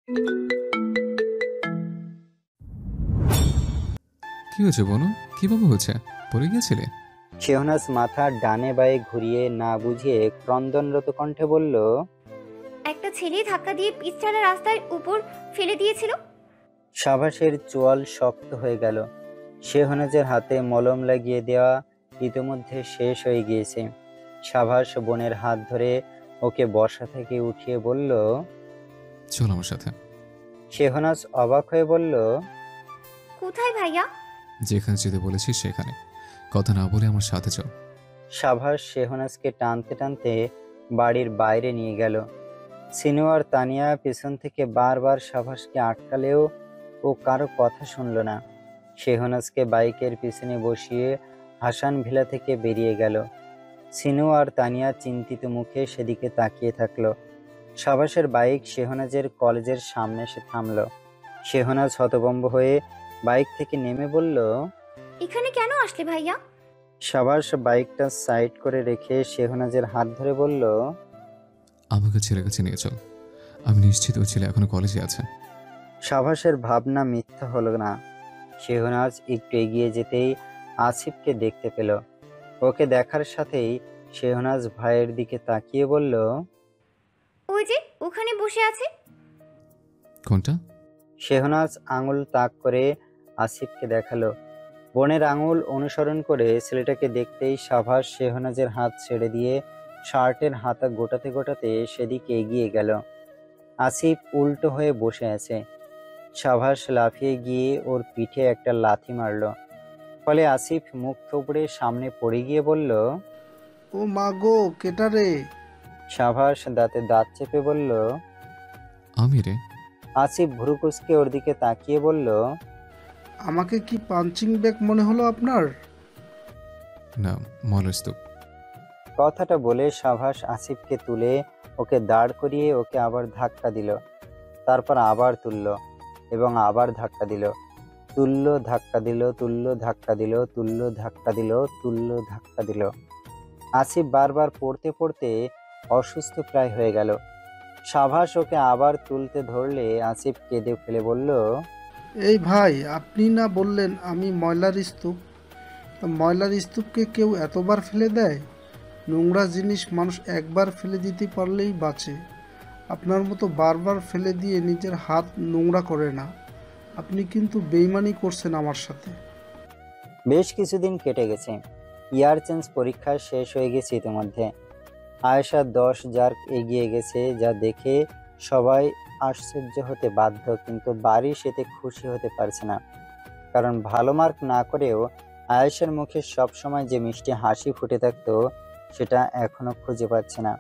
কি হয়েছে বনু? কিভাবে হয়েছে? পড়ে গিয়েছিলে? শেহনাজ মাথা ডানে বায়ে ঘুরিয়ে না বুঝিয়ে ক্রন্দনরত কণ্ঠে বলল, একটা ছেলে ধাক্কা দিয়ে পিচঢালা রাস্তার উপর ফেলে দিয়েছিল। সাবাসের চোয়াল শক্ত হয়ে গেল। শেহনাজের হাতে মলম লাগিয়ে দেওয়া ইতিমধ্যে শেষ হয়ে গিয়েছে। সাবাস বোনের হাত ধরে ওকে বসা থেকে উঠিয়ে বলল। চল আমার সাথে। শেহনাজ অবাক হয়ে বলল, কোথায় ভাইয়া? যেখানে যেতে বলেছিস সেখানে। কথা না বলে আমার সাথে চল। সাবাস শেহনাজকে টানতে টানতে বাড়ির বাইরে নিয়ে গেল। সিনু আর তানিয়া পেছন থেকে বারবার সাবাসকে আটকালেও ও কারো কথা শুনল না। শেহনাজকে বাইকের পিছনে বসিয়ে হাসান ভিলা থেকে বেরিয়ে গেল। সিনু আর তানিয়া চিন্তিত মুখে সেদিকে তাকিয়ে থাকলো। সাবাসের বাইক শেহনাজের কলেজের সামনে এসে থামল। শেহনাজ হতভম্ব হয়ে বাইক থেকে নেমে বলল, এখানে কেন আসলে ভাইয়া? সাবাস বাইকটা সাইড করে রেখে শেহনাজের হাত ধরে বলল, আমাকে ছেলের কাছে নিয়ে চল। আমি নিশ্চিত ওই ছেলে এখনো কলেজে আছে। সাবাসের ভাবনা মিথ্যা হলো না। শেহনাজ একটু এগিয়ে যেতেই আসিফকে দেখতে পেল। ওকে দেখার সাথেই শেহনাজ ভাইয়ের দিকে তাকিয়ে বলল, ওই যে ওখানে বসে আছে। কোনটা? শেহনাজ আঙুল তাক করে আসিফকে দেখালো। বোনের আঙুল অনুসরণ করে ছেলেটাকে দেখতেই সাবাস শেহনাজের হাত ছেড়ে দিয়ে শার্টের হাতা গোটাতে গোটাতে সেদিকে এগিয়ে গেল। আসিফ উল্টো হয়ে বসে আছে। সাবাস লাফিয়ে গিয়ে ওর পিঠে একটা লাথি মারল। ফলে আসিফ মুখ থুবড়ে সামনে পড়ে গিয়ে বলল, ও মা গো, কেটা রে? সাবাস দাঁতে দাঁত চেপে বলল। আমি রে। আসিফ ভ্রু কুঁচকে ওর দিকে তাকিয়ে বলল, আমাকে কি পাঞ্চিং ব্যাগ মনে হলো আপনার? না, মলের স্তূপ। কথাটা বলে সাবাস আসিফকে তুলে ওকে দাঁড় করিয়ে ওকে আবার ধাক্কা দিল। তারপর আবার তুলল এবং আবার ধাক্কা দিল। তুলল, ধাক্কা দিল, তুলল, ধাক্কা দিল, তুলল, ধাক্কা দিল, তুলল, ধাক্কা দিল। আসিফ বারবার পড়তে পড়তে অসুস্থ প্রায় হয়ে গেল। সাবাস ওকে আবার তুলতে ধরলে আসিফ কেঁদে ফেলে বলল, এই ভাই, আপনি না বললেন আমি ময়লার স্তূপ? তা ময়লার স্তূপকে কেউ এতবার ফেলে দেয়? নোংরা জিনিস মানুষ একবার ফেলে দিতে পারলেই বাঁচে। আপনার মতো বারবার ফেলে দিয়ে নিজের হাত নোংরা করে না। আপনি কিন্তু বেইমানি করছেন আমার সাথে। বেশ কিছুদিন কেটে গেছে। ইয়ার চেঞ্জ পরীক্ষা শেষ হয়ে গেছে ইতিমধ্যে। আয়েশা 10 মার্ক এগিয়ে গেছে, যা দেখে সবাই আশ্চর্য হতে বাধ্য, কিন্তু বারিশ এতে খুশি হতে পারছে না। কারণ ভালো মার্ক না করেও আয়েশার মুখে সবসময় যে মিষ্টি হাসি ফুটে থাকতো সেটা এখনো খুঁজে পাচ্ছে না।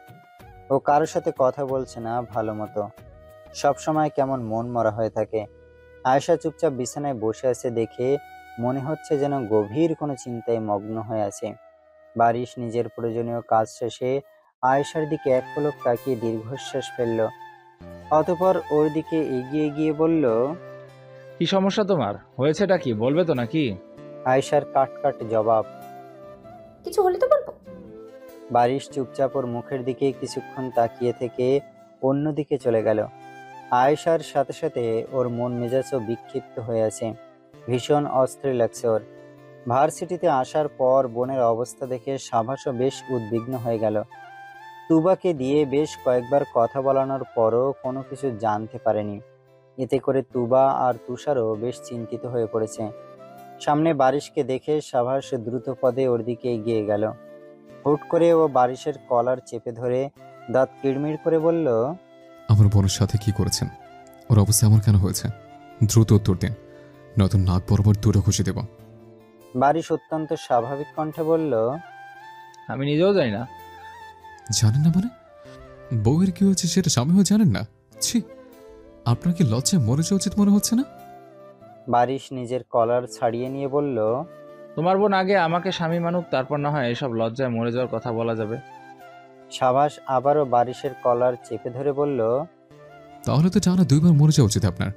ও কারোর সাথে কথা বলছে না ভালো মতো, সবসময় কেমন মন মরা হয়ে থাকে। আয়েশা চুপচাপ বিছানায় বসে আছে দেখে মনে হচ্ছে যেন গভীর কোনো চিন্তায় মগ্ন হয়ে আছে। বারিশ নিজের প্রয়োজনীয় কাজ শেষে আয়েশার দিকে এক পলক তাকিয়ে দীর্ঘশ্বাস ফেলল। অতঃপর ওর দিকে এগিয়ে গিয়ে বলল, কি সমস্যা তোমার? হয়েছেটা কি, বলবে তো নাকি? আয়েশার কাট কাট জবাব। কিছু হলে তো বলবো। বারিশ চুপচাপ ওর মুখের দিকে কিছুক্ষণ তাকিয়ে থেকে অন্যদিকে চলে গেল। আয়েশার সাথে সাথে ওর মন মেজাজও বিক্ষিপ্ত হয়ে আছে। ভীষণ অস্থির লাগছে ওর। ভার্সিটিতে আসার পর বোনের অবস্থা দেখে সাবাসও বেশ উদ্বিগ্ন হয়ে গেল। তুবাকে দিয়ে বেশ কয়েকবার কথা বলানোর পরও কোনো কিছু জানতে পারেনি। এতে করে তুবা আর তুষারও বেশ চিন্তিত হয়ে পড়েছে। সামনে বারিশকে দেখে সাবাস দ্রুত পদে ওর দিকে এগিয়ে গেল। হুট করে ও বারিশের কলার চেপে ধরে দাঁত কিড়মিড় করে বলল, আমার বোনের সাথে কি করেছেন? ওর অবস্থা এমন কেন হয়েছে? দ্রুত উত্তর দিন, নতুন নাক বরাবর দূরে খুশি দেব। বারিশ অত্যন্ত স্বাভাবিক কণ্ঠে বলল, আমি নিজেও জানি না। জানেন না মানে? বউয়ের কি হয়েছে সেটা স্বামীও জানেন না? ছি, আপনার কি লজ্জায় মরে যাওয়া উচিত মনে হচ্ছে না? বারিশ নিজের কলার ছাড়িয়ে নিয়ে বলল, তোমার বোন আগে আমাকে স্বামী মানুক, তারপর না হয় এসব লজ্জায় মরে যাওয়ার কথা বলা যাবে। সাবাস আবারও বারিশের কলার চেপে ধরে বলল, তাহলে তো টানা 2বার মরে যাওয়া উচিত আপনার।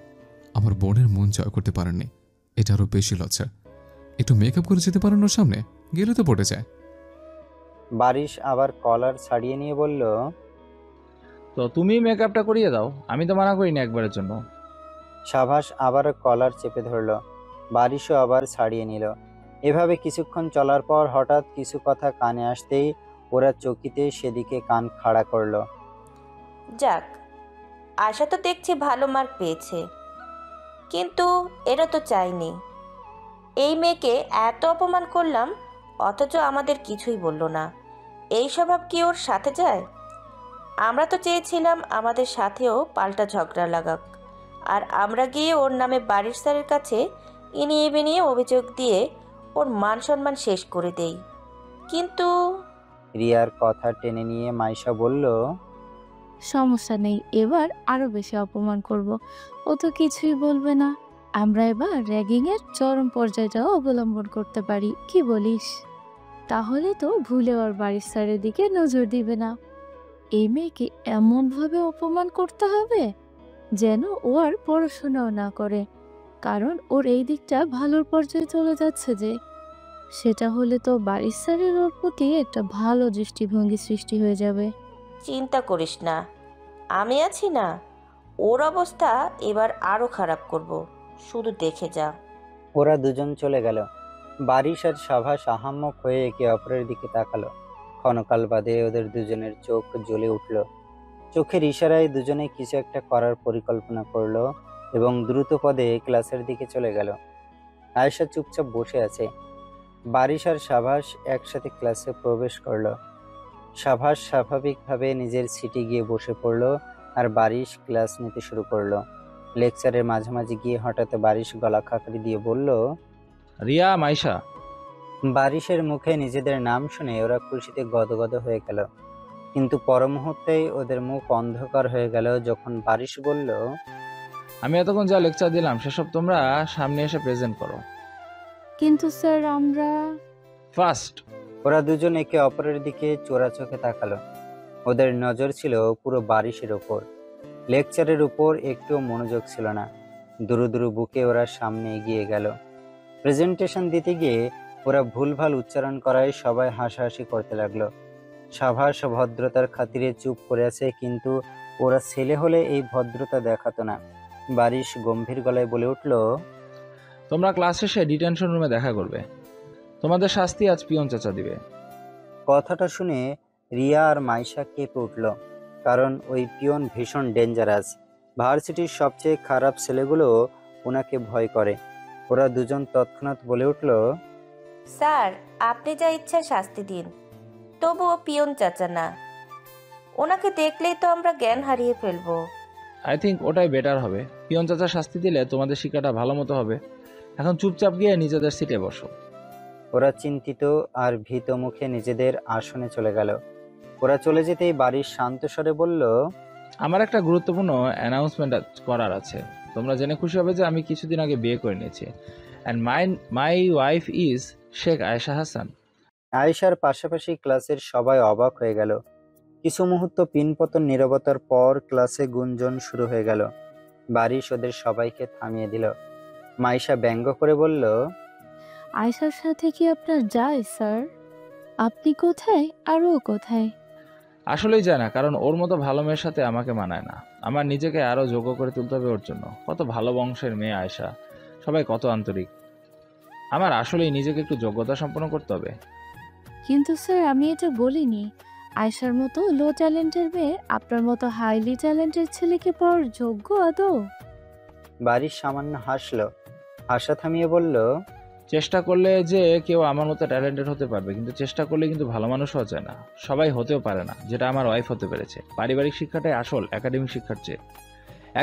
আমার বোনের মন জয় করতে পারেননি, এটা আরো বেশি লজ্জা। একটু মেকআপ করে যেতে পারেন ওর সামনে, গেলে তো পড়ে যায়। বারিশ আবার কলার ছাড়িয়ে নিয়ে বলল, তো তুমি মেকআপটা করিয়ে দাও, আমি তো মানা করিনি একবারের জন্য। সাভাস আবার কলার চেপে ধরল, বারিশও আবার ছাড়িয়ে নিল। এভাবে কিছুক্ষণ চলার পর হঠাৎ কিছু কথা কানে আসতেই ওরা চকিতে সেদিকে কান খাড়া করলো। যাক, আশা তো দেখছি ভালো মার্ক পেয়েছে, কিন্তু এরা তো চাইনি। এই মেয়েকে এত অপমান করলাম, অথচ আমাদের কিছুই বলল না। এই স্বভাব কি ওর সাথে যায়? আমরা তো চেয়েছিলাম আমাদের সাথেও পাল্টা ঝগড়া লাগাক, আর আমরা গিয়ে ওর নামে বাড়ির স্যারের কাছে ইনিয়ে বিনিয়ে অভিযোগ দিয়ে ওর মান সম্মান শেষ করে দেই। কিন্তু রিয়ার কথা টেনে নিয়ে মাইশা বলল, সমস্যা নেই, এবার আরো বেশি অপমান করব। ও তো কিছুই বলবে না। আমরা এবার র্যাগিং এর চরম পর্যায়টাও অবলম্বন করতে পারি, কি বলিস? তাহলে তো ভুলে ওর বাড়ির স্যারের দিকে নজর দিবে না। এই মেয়েকে এমন ভাবে অপমান করতে হবে যেন ও আর পড়াশোনাও না করে, কারণ ওর এই দিকটা ভালোর পর্যায়ে চলে যাচ্ছে যে। সেটা হলে তো বাড়ির স্যারের ওর প্রতি একটা ভালো দৃষ্টিভঙ্গি সৃষ্টি হয়ে যাবে। চিন্তা করিস না, আমি আছি না। ওর অবস্থা এবার আরো খারাপ করব, শুধু দেখে যা। ওরা দুজন চলে গেল। বারিশ আর সাভাস আহাম্মক হয়ে একে অপরের দিকে তাকালো। ক্ষণকাল বাদে ওদের দুজনের চোখ জ্বলে উঠল। চোখের ইশারায় দুজনে কিছু একটা করার পরিকল্পনা করলো এবং দ্রুত পদে ক্লাসের দিকে চলে গেল। আয়েশা চুপচাপ বসে আছে। বারিশ আর সাভাস একসাথে ক্লাসে প্রবেশ করলো। সাভাস স্বাভাবিকভাবে নিজের সিটে গিয়ে বসে পড়লো আর বারিশ ক্লাস নিতে শুরু করলো। লেকচারের মাঝামাঝি গিয়ে হঠাৎ বারিশ গলা খাকারি দিয়ে বলল, রিয়া, মাইশা। বারিশের মুখে নিজেদের নাম শুনে ওরা খুশিতে গদগদ হয়ে গেল, কিন্তু পর মুহূর্তেই ওদের মুখ অন্ধকার হয়ে গেল যখন বারিশ বলল, আমি এতক্ষণ যা লেকচার দিলাম সেসব তোমরা সামনে এসে প্রেজেন্ট করো। কিন্তু স্যার আমরা। ফার্স্ট। ওরা দুজন একে অপরের দিকে চোরা চোখে তাকালো। ওদের নজর ছিল পুরো বারিশের ওপর। লেকচারের উপর একটুও মনোযোগ ছিল না। দুরু দুরু বুকে ওরা সামনে এগিয়ে গেল। প্রেজেন্টেশন দিতে গিয়ে ওরা ভুলভাল উচ্চারণ করায় সবাই হাসাহাসি করতে লাগলো। সাভাস ভদ্রতার খাতিরে চুপ করে আছে, কিন্তু ওরা ছেলে হলে এই ভদ্রতা দেখাতো না। বারিশ গম্ভীর গলায় বলে উঠল, তোমরা ক্লাস শেষে ডিটেনশন রুমে দেখা করবে। তোমাদের শাস্তি আজ পিয়ন চাচা দিবে। কথাটা শুনে রিয়া আর মাইশা কেঁপে উঠল, কারণ ওই পিয়ন ভীষণ ডেঞ্জারাস। ভার্সিটির সবচেয়ে খারাপ ছেলেগুলো ওনাকে ভয় করে। ওরা দুজন তৎক্ষণাৎ বলে উঠল, স্যার, আপনি যা ইচ্ছা শাস্তি দিন, তবুও পিয়ন চাচা না। ওনাকে দেখলেই তো আমরা জ্ঞান হারিয়ে ফেলবো। আই থিঙ্ক ওটাই বেটার হবে। পিয়ন চাচা শাস্তি দিলে তোমাদের শিক্ষাটা ভালো মতো হবে। এখন চুপচাপ গিয়ে নিজেদের সিটে বসো। ওরা চিন্তিত আর ভীত মুখে নিজেদের আসনে চলে গেল। ওরা চলে যেতেই বারিশ শান্ত স্বরে বলল, আমার একটা গুরুত্বপূর্ণ অ্যানাউন্সমেন্ট করার আছে। তোমরা জেনে খুশি হবে যে আমি কিছুদিন আগে বিয়ে করে নিয়েছি। And my wife is Sheikh Ayesha Hasan. আয়েশার পাশাপাশি ক্লাসের সবাই অবাক হয়ে গেল। কিছু মুহূর্ত পিনপতন নীরবতার পর ক্লাসে গুঞ্জন শুরু হয়ে গেল। বারিশ ওদের সবাইকে থামিয়ে দিল। মাইশা ব্যঙ্গ করে বলল, আয়শার সাথে কি আপনার যায় স্যার? আপনি কোথায় আর ও কোথায়? আসলেই যায় না, কারণ ওর মতো ভালো মেয়ের সাথে আমাকে মানায় না। আমার নিজেকে আরো যোগ্য করে তুলতে হবে ওর জন্য। কত ভালো বংশের মেয়ে আয়েশা, সবাই কত আন্তরিক। আমার আসলেই নিজেকে একটু যোগ্যতা সম্পন্ন করতে হবে। কিন্তু স্যার আমি এটা বলিনি। আয়শার মতো লো ট্যালেন্টের মেয়ে আপনার মতো হাইলি ট্যালেন্টেড ছেলেকে পাওয়ার যোগ্য আদৌ? বারিশ সামান্য হাসলো, হাসা থামিয়ে বলল, চেষ্টা করলে যে কেউ আমার মতো ট্যালেন্টেড হতে পারবে, কিন্তু চেষ্টা করলে কিন্তু ভালো মানুষ হওয়া যায় না। সবাই হতেও পারে না, যেটা আমার ওয়াইফ হতে পেরেছে। পারিবারিক শিক্ষাটাই আসল একাডেমিক শিক্ষার চেয়ে।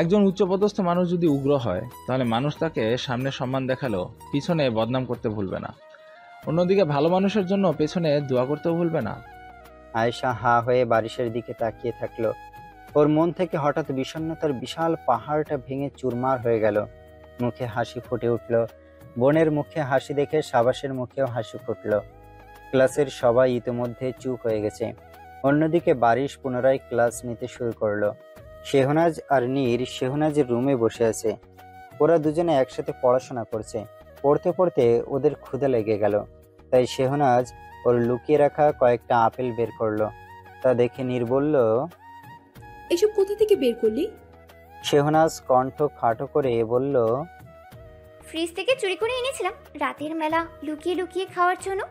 একজন উচ্চপদস্থ মানুষ যদি উগ্র হয়, তাহলে মানুষ তাকে সামনে সম্মান দেখালেও পিছনে বদনাম করতে ভুলবে না। অন্যদিকে ভালো মানুষের জন্য পেছনে দোয়া করতেও ভুলবে না। আয়েশা হা হয়ে বারিশের দিকে তাকিয়ে থাকলো। ওর মন থেকে হঠাৎ বিষণ্ণতার বিশাল পাহাড়টা ভেঙে চুরমার হয়ে গেল। মুখে হাসি ফুটে উঠল। বোনের মুখে হাসি দেখে সাবাসের মুখেও হাসি ফুটল। ক্লাসের সবাই ইতিমধ্যে চুপ হয়ে গেছে। অন্যদিকে বারিশ পুনরায় ক্লাস নিতে শুরু করলো। শেহনাজ আর নীর শেহনাজের রুমে বসে আছে। ওরা দুজনে একসাথে পড়াশোনা করছে। পড়তে পড়তে ওদের ক্ষুধা লেগে গেল, তাই শেহনাজ ওর লুকিয়ে রাখা কয়েকটা আপেল বের করলো। তা দেখে নীর বলল, এসব কোথা থেকে বের করলি? শেহনাজ কণ্ঠ খাটো করে বলল, ফ্রিজ থেকে চুরি করে এনেছিলাম রাতের মেলা লুকিয়ে লুকিয়ে খাওয়ার জন্য।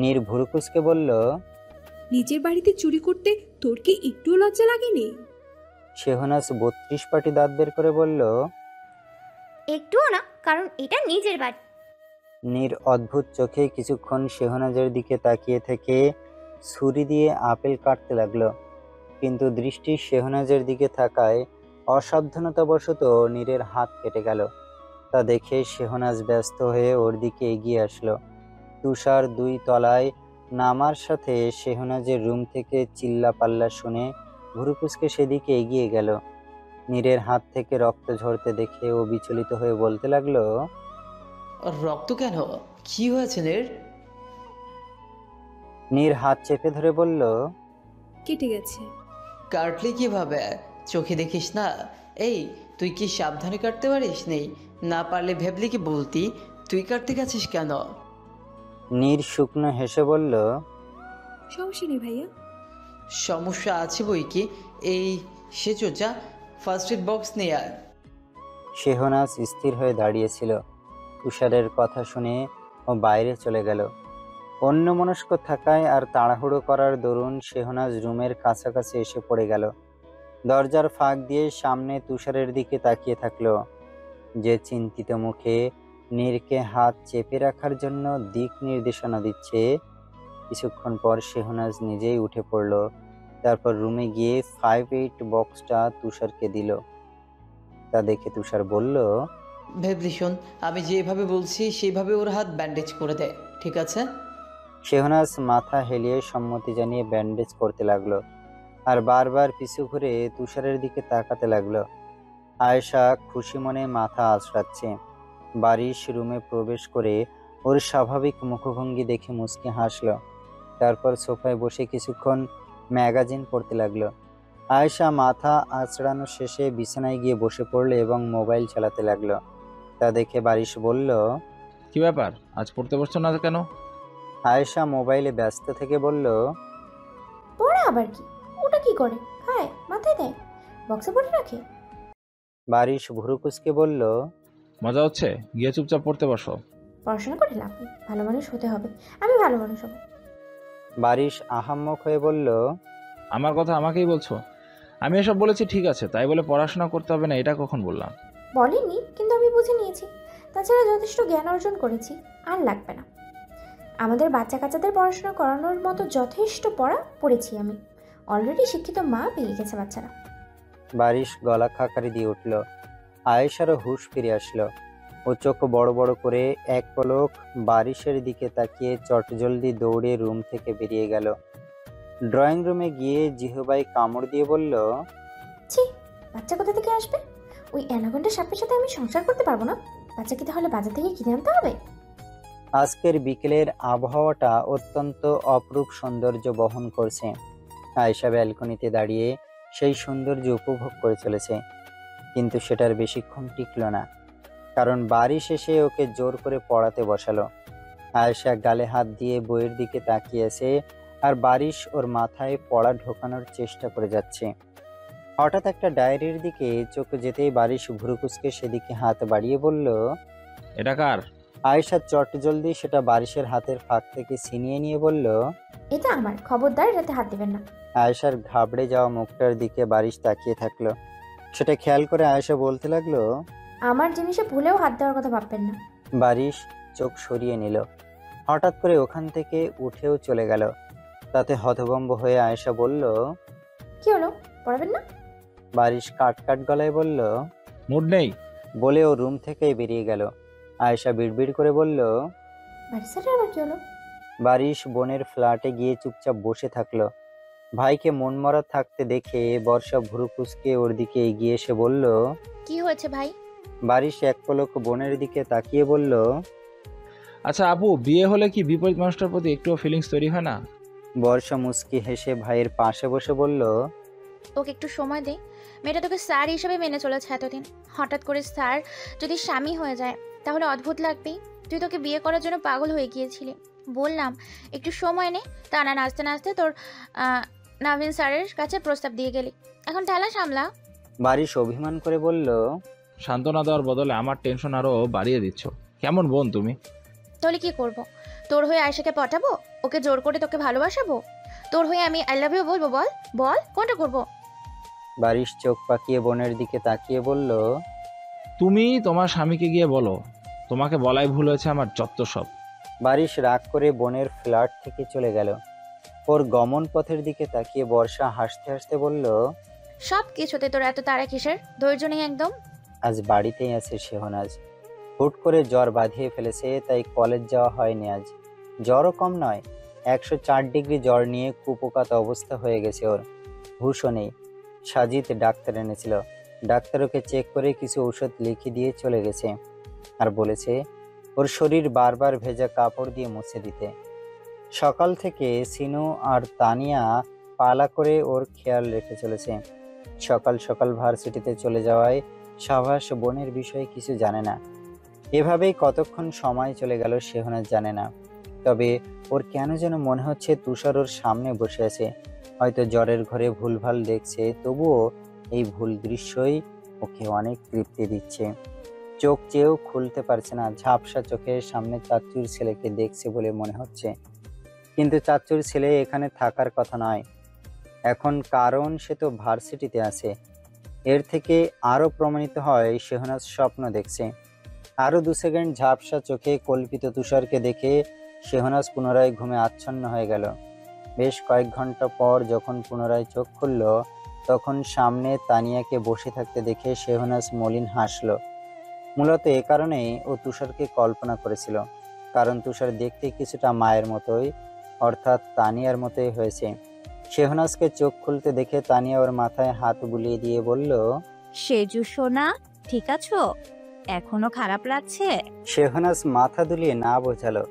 নীর ভুরুকুসকে বলল। নিজের বাড়িতে চুরি করতে তোর কি একটুও লজ্জা লাগেনি? শেহনাজ 32 পাটি দাঁত বের করে বলল। একটুও না, কারণ এটা নিজের বাড়ি। নীর অদ্ভুত চোখে কিছুক্ষণ শেহনাজের দিকে তাকিয়ে থেকে ছুরি দিয়ে আপেল কাটতে লাগলো, কিন্তু দৃষ্টি শেহনাজের দিকে থাকায় অসাবধানতাবশত নীরের হাত কেটে গেল। তা দেখে শেহনাজ ব্যস্ত হয়ে ওর দিকে এগিয়ে আসলো। তুষার 2 তলায় নামার সাথে শেহনাজের রুম থেকে চিল্লাপাল্লা শুনে ভুরুকুসকে সেদিকে এগিয়ে গেল। নীরের হাত থেকে রক্ত ঝরতে দেখে ও বিচলিত হয়ে বলতে লাগলো, রক্ত কেন? কি হয়েছে নীর? নীর হাত চেপে ধরে বলল, কেটে গেছে। কাটলি কিভাবে? চোখে দেখিস না? এই, তুই কি সাবধানে কাটতে পারিস? নেই না পারলে ভেবলি কি বলতি? তুই কাটতে গেছিস কেন? নীর শুকনো হেসে বলল, সমস্যা নেই ভাইয়া। সমস্যা আছে বই কি। এই সেজো, যা ফার্স্ট এড বক্স নিয়ে আয়। শেহনাজ স্থির হয়ে দাঁড়িয়েছিল। তুষারের কথা শুনে ও বাইরে চলে গেল। অন্যমনস্ক থাকায় আর তাড়াহুড়ো করার দরুন শেহনাজ রুমের কাছাকাছি এসে পড়ে গেল। দরজার ফাঁক দিয়ে সামনে তুষারের দিকে তাকিয়ে থাকলো, যে চিন্তিত মুখে নীরকে হাত চেপে রাখার জন্য দিক নির্দেশনা দিচ্ছে। কিছুক্ষণ পর শেহনাজ নিজেই উঠে পড়ল, তারপর রুমে গিয়ে 5-8 বক্সটা তুষারকে দিল। তা দেখে তুষার বলল, ভেবলি শোন, আমি যেভাবে বলছি সেইভাবে ওর হাত ব্যান্ডেজ করে দে, ঠিক আছে? শেহনাজ মাথা হেলিয়ে সম্মতি জানিয়ে ব্যান্ডেজ করতে লাগলো আর বারবার পিছু ঘুরে তুষারের দিকে তাকাতে লাগলো। আয়েশা খুশি মনে মাথা আঁচড়াচ্ছে। বারিশ রুমে প্রবেশ করে ওর স্বাভাবিক মুখভঙ্গি দেখে মুচকি হাসলো, তারপর সোফায় বসে কিছুক্ষণ ম্যাগাজিন পড়তে লাগলো। আয়েশা মাথা আঁচড়ানো শেষে বিছানায় গিয়ে বসে পড়লো এবং মোবাইল চালাতে লাগলো। তা দেখে বারিশ বলল, কি ব্যাপার, আজ পড়তে বসছো না কেন? আয়েশা মোবাইলে ব্যস্ত থেকে বলল, পড়া আবার কি? ওটা কি করে? খায়, মাথায় দেয়, বক্সে পড়ে রাখে? বারিশ ভুরুকুসকে বলল, মজা হচ্ছে? গিয়ে চুপচাপ পড়তে বসো। পড়াশোনা করে লাভ নেই, ভালো মানুষ হতে হবে। আমি ভালো মানুষ হব। বারিশ আহাম্মক হয়ে বলল, আমার কথা আমাকেই বলছো? আমি এসব বলেছি ঠিক আছে, তাই বলে পড়াশোনা করতে হবে না এটা কখন বললাম? বলেনি, কিন্তু আমি বুঝে নিয়েছি। তাছাড়া যথেষ্ট জ্ঞান অর্জন করেছি, আর লাগবে না। আমাদের বাচ্চা কাচ্চাদের পড়াশোনা করানোর মতো যথেষ্ট পড়া পড়েছি আমি। অলরেডি শিক্ষিত মা পেয়ে গেছে বাচ্চারা। বারিশ গলা খাকারি দিয়ে উঠল। আয়েশারও হুঁশ ফিরে আসলো। ও চোখ বড় বড় করে এক পলক বারিশের দিকে তাকিয়ে চটজলদি দৌড়ে রুম থেকে বেরিয়ে গেল। ড্রয়িং রুমে গিয়ে জিহবাই কামড় দিয়ে বলল, ছি, বাচ্চা কোথা থেকে আসবে? ওই অ্যানাকোন্ডা সাপের সাথে আমি সংসার করতে পারবো না। বাচ্চা কি তাহলে বাজার থেকে কিনে আনতে হবে? আজকের বিকেলের আবহাওয়াটা অত্যন্ত অপরূপ সৌন্দর্য বহন করছে। আয়েশা ব্যালকনিতে দাঁড়িয়ে সেই সৌন্দর্য উপভোগ করে চলেছে, কিন্তু সেটার বেশিক্ষণ টিকল না, কারণ বারিশ এসে ওকে জোর করে পড়াতে বসালো। আয়েশা গালে হাত দিয়ে বইয়ের দিকে তাকিয়েছে আর বারিশ ওর মাথায় পড়া ঢোকানোর চেষ্টা করে যাচ্ছে। হঠাৎ একটা ডায়েরির দিকে চোখ যেতেই বারিশ ভুরুকুসকে সেদিকে হাত বাড়িয়ে বলল, এটা কার? আয়েশা চটজলদি সেটা বারিশের হাতের ফাঁক থেকে ছিনিয়ে নিয়ে বলল, এটা আমার, খবরদার এটাতে হাত দিবেন না। আয়েশার ঘাবড়ে যাওয়া মুখটার দিকে বারিশ তাকিয়ে থাকলো। সেটা খেয়াল করে আয়েশা বলতে লাগলো, আমার জিনিসে ভুলেও হাত দেওয়ার কথা ভাববেন না। বারিশ চোখ সরিয়ে নিল। হঠাৎ করে ওখান থেকে উঠেও চলে গেল। তাতে হতভম্ব হয়ে আয়েশা বলল, কি হলো, পড়াবেন না? বারিশ কাট কাট গলায় বলল, মুড নেই। বলে ও রুম থেকেই বেরিয়ে গেল। আয়েশা বিড়বিড় করে বলল, বাড়ি স্যারের আবার কি হলো? বারিশ বোনের ফ্ল্যাটে গিয়ে চুপচাপ বসে থাকলো। ভাইকে মনমরা থাকতে দেখে বর্ষা ভুরুকুসকে ওর দিকে এগিয়ে এসে বলল, কি হয়েছে ভাই? বারিশ এক পলক বোনের দিকে তাকিয়ে বলল, আচ্ছা আপু, বিয়ে হলে কি বিপরীত মানুষটার প্রতি একটুও ফিলিংস তৈরি হয় না? বর্ষা মুচকি হেসে ভাইয়ের পাশে বসে বলল, ওকে একটু সময় দে। মেয়েটা তোকে স্যার হিসেবে মেনে চলেছে এতদিন, হঠাৎ করে স্যার যদি স্বামী হয়ে যায় তাহলে অদ্ভুত লাগবেই। তুই তোকে বিয়ে করার জন্য পাগল হয়ে গিয়েছিলি, বললাম একটু সময় নে, তা না নাচতে নাচতে তোর নাভিন স্যারের কাছে প্রস্তাব দিয়ে গেলি। এখন ঠেলা সামলা। বারিশ অভিমান করে বলল, সান্ত্বনা দেওয়ার বদলে আমার টেনশন আরো বাড়িয়ে দিচ্ছ। কেমন বোন তুমি? তাহলে কি করব? তোর হয়ে আয়েশাকে পটাবো? ওকে জোর করে তোকে ভালোবাসাবো? তোর হয়ে আমি আই লাভ ইউ বলবো? বল বল, কোনটা করব? বারিশ চোখ পাকিয়ে বোনের দিকে তাকিয়ে বলল, তুমি তোমার স্বামীকে গিয়ে বলো তোমাকে বলাই ভুল হয়েছে, আমার যত সব। বারিশ রাগ করে বোনের ফ্ল্যাট থেকে চলে গেল। ওর গমন পথের দিকে তাকিয়ে বর্ষা হাসতে হাসতে বলল, সব কিছুতে তোর এত তাড়া কিসের? ধৈর্য নেই একদম। আজ বাড়িতেই আছে শেহনাজ। হুট করে জ্বর বাঁধিয়ে ফেলেছে, তাই কলেজ যাওয়া হয়নি আজ। জ্বরও কম নয়, 104 ডিগ্রি জ্বর নিয়ে কুপোকাত অবস্থা হয়ে গেছে ওর। হুঁশও নেই। সাজিদ ডাক্তার এনেছিল। ডাক্তার ওকে চেক করে কিছু ঔষধ লিখে দিয়ে চলে গেছে, আর বলেছে ওর শরীর বারবার ভেজা কাপড় দিয়ে মুছে দিতে। সকাল থেকে সিনু আর তানিয়া পালা করে ওর খেয়াল রেখে চলেছে। সকাল সকাল ভার্সিটিতে চলে যাওয়ায় সাভাস বোনের বিষয়ে কিছু জানে না। এভাবেই কতক্ষণ সময় চলে গেল শেহনাজ জানে না। তবে ওর কেন যেন মনে হচ্ছে তুষার ওর সামনে বসে আছে। হয়তো জ্বরের ঘরে ভুলভাল দেখছে, তবুও এই ভুল দৃশ্যই ওকে অনেক তৃপ্তি দিচ্ছে। চোখ চেয়েও খুলতে পারছে না। ঝাপসা চোখের সামনে চাচ্চুর ছেলেকে দেখছে বলে মনে হচ্ছে, কিন্তু চাচ্চুর ছেলে এখানে থাকার কথা নয় এখন, কারণ সে তো ভার্সিটিতে আছে। এর থেকে আরও প্রমাণিত হয় শেহনাজ স্বপ্ন দেখছে। আরও 2 সেকেন্ড ঝাপসা চোখে কল্পিত তুষারকে দেখে শেহনাজ পুনরায় ঘুমে আচ্ছন্ন হয়ে গেল। বেশ কয়েক ঘন্টা পর যখন পুনরায় চোখ খুলল, তখন সামনে তানিয়াকে বসে থাকতে দেখে শেহনাজ মলিন হাসল। মূলত এ কারণেই ও তুষারকে কল্পনা করেছিল, কারণ তুষার দেখতে কিছুটা মায়ের মতোই, অর্থাৎ তানিয়ার মতোই হয়েছে। শেহনাজকে চোখ খুলতে দেখে তানিয়া ওর মাথায় হাত বুলিয়ে দিয়ে বলল, সেজু সোনা, ঠিক আছো? এখনো খারাপ লাগছে? শেহনাজ মাথা দুলিয়ে না বোঝালো।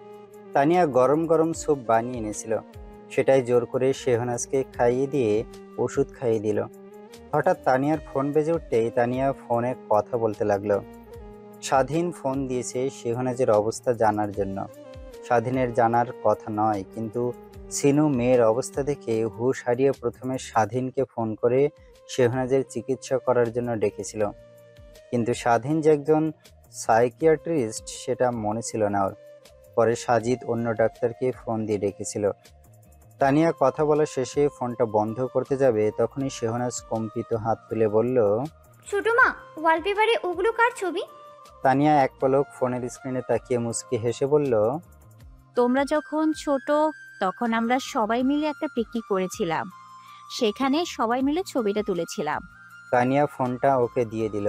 তানিয়া গরম গরম স্যুপ বানিয়ে এনেছিল, সেটাই জোর করে শেহনাজকে খাইয়ে দিয়ে ওষুধ খাইয়ে দিল। হঠাৎ তানিয়ার ফোন বেজে উঠতেই তানিয়া ফোনে কথা বলতে লাগলো। স্বাধীন ফোন দিয়েছে শেহনাজের অবস্থা জানার জন্য। স্বাধীনের জানার কথা নয়, কিন্তু সিনু মেয়ের অবস্থা দেখে হুঁশ হারিয়ে প্রথমে স্বাধীনকে ফোন করে শেহনাজের চিকিৎসা করার জন্য ডেকেছিল। কিন্তু স্বাধীন যে একজন সাইকিয়াট্রিস্ট সেটা মনে ছিল না ওর। পরে সাজিদ অন্য ডাক্তারকে ফোন দিয়ে ডেকেছিল। তানিয়া কথা বলা শেষে ফোনটা বন্ধ করতে যাবে, তখনই শেহনাজ কম্পিত হাত তুলে বলল, ছোট মা, ওয়ালপেপারে ওগুলো কার ছবি? তানিয়া এক পলক ফোনের স্ক্রিনে তাকিয়ে মুচকি হেসে বলল, তোমরা যখন ছোট তখন আমরা সবাই মিলে একটা পিকনিক করেছিলাম, সেখানে সবাই মিলে ছবিটা তুলেছিলাম। তানিয়া ফোনটা ওকে দিয়ে দিল।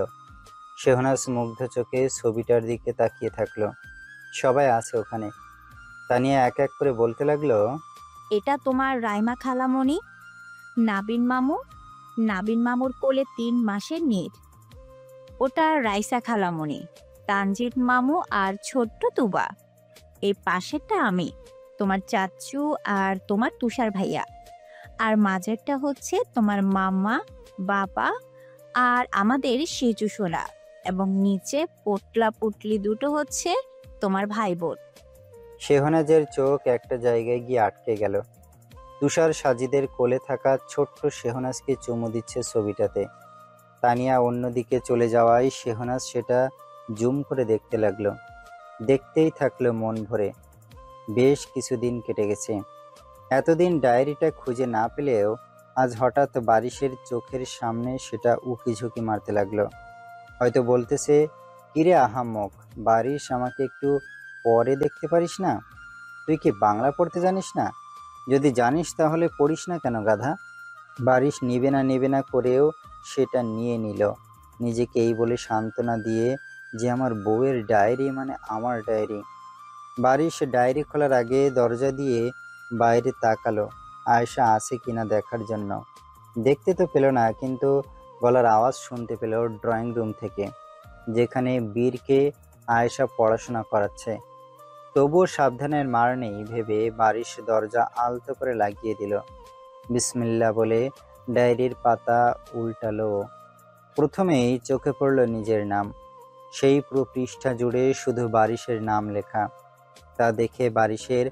শেহনাজ মুগ্ধ চোখে ছবিটার দিকে তাকিয়ে থাকলো। সবাই আছে ওখানে। তানিয়া এক এক করে বলতে লাগলো, এটা তোমার রাইমা খালামণি, নাবিন মামু, নাবিন মামুর কোলে 3 মাসের নীর। ওটা রাইসা খালামণি, তানজিদ মামু আর ছোট্ট তুবা। এই পাশেরটা আমি, তোমার চাচু আর তোমার তুষার ভাইয়া। আর মাঝেরটা হচ্ছে তোমার মামা, বাবা আর আমাদের সেজু সোনা। এবং নিচে পোটলা পুটলি দুটো হচ্ছে তোমার ভাই বোন। শেহনাজের চোখ একটা জায়গায় গিয়ে আটকে গেল। তুষার সাজিদের কোলে থাকা ছোট্ট শেহনাজকে চুমু দিচ্ছে ছবিটাতে। তানিয়া অন্যদিকে চলে যাওয়ায় শেহনাজ সেটা জুম করে দেখতে লাগলো। দেখতেই থাকলো মন ভরে। বেশ কিছুদিন কেটে গেছে। এতদিন ডায়েরিটা খুঁজে না পেলেও আজ হঠাৎ বারিশের চোখের সামনে সেটা উকি ঝুঁকি মারতে লাগলো। হয়তো বলতেছে, কিরে আহাম্মক, বারিশ আমাকে একটু পরে দেখতে পারিস না? তুই কি বাংলা পড়তে জানিস না? যদি জানিস তাহলে পড়িস না কেন গাধা? বারিশ নিবে না করেও সেটা নিয়ে নিল, নিজেকে এই বলে সান্ত্বনা দিয়ে যে আমার বউয়ের ডায়েরি মানে আমার ডায়েরি। বারিশ ডায়েরি খোলার আগে দরজা দিয়ে বাইরে তাকালো আয়েশা আছে কিনা দেখার জন্য। দেখতে তো পেল না, কিন্তু গলার আওয়াজ শুনতে পেল ড্রয়িং রুম থেকে, যেখানে বীরকে আয়েশা পড়াশোনা করাচ্ছে। তবুও সাবধানের মার নেই ভেবে বারিশ দরজা আলতো করে লাগিয়ে দিল। বিসমিল্লাহ বলে ডায়েরির পাতা উল্টালো। প্রথমেই চোখে পড়ল নিজের নাম। সেই পুরো পৃষ্ঠা জুড়ে শুধু বারিশের নাম লেখা। তা দেখে বারিশের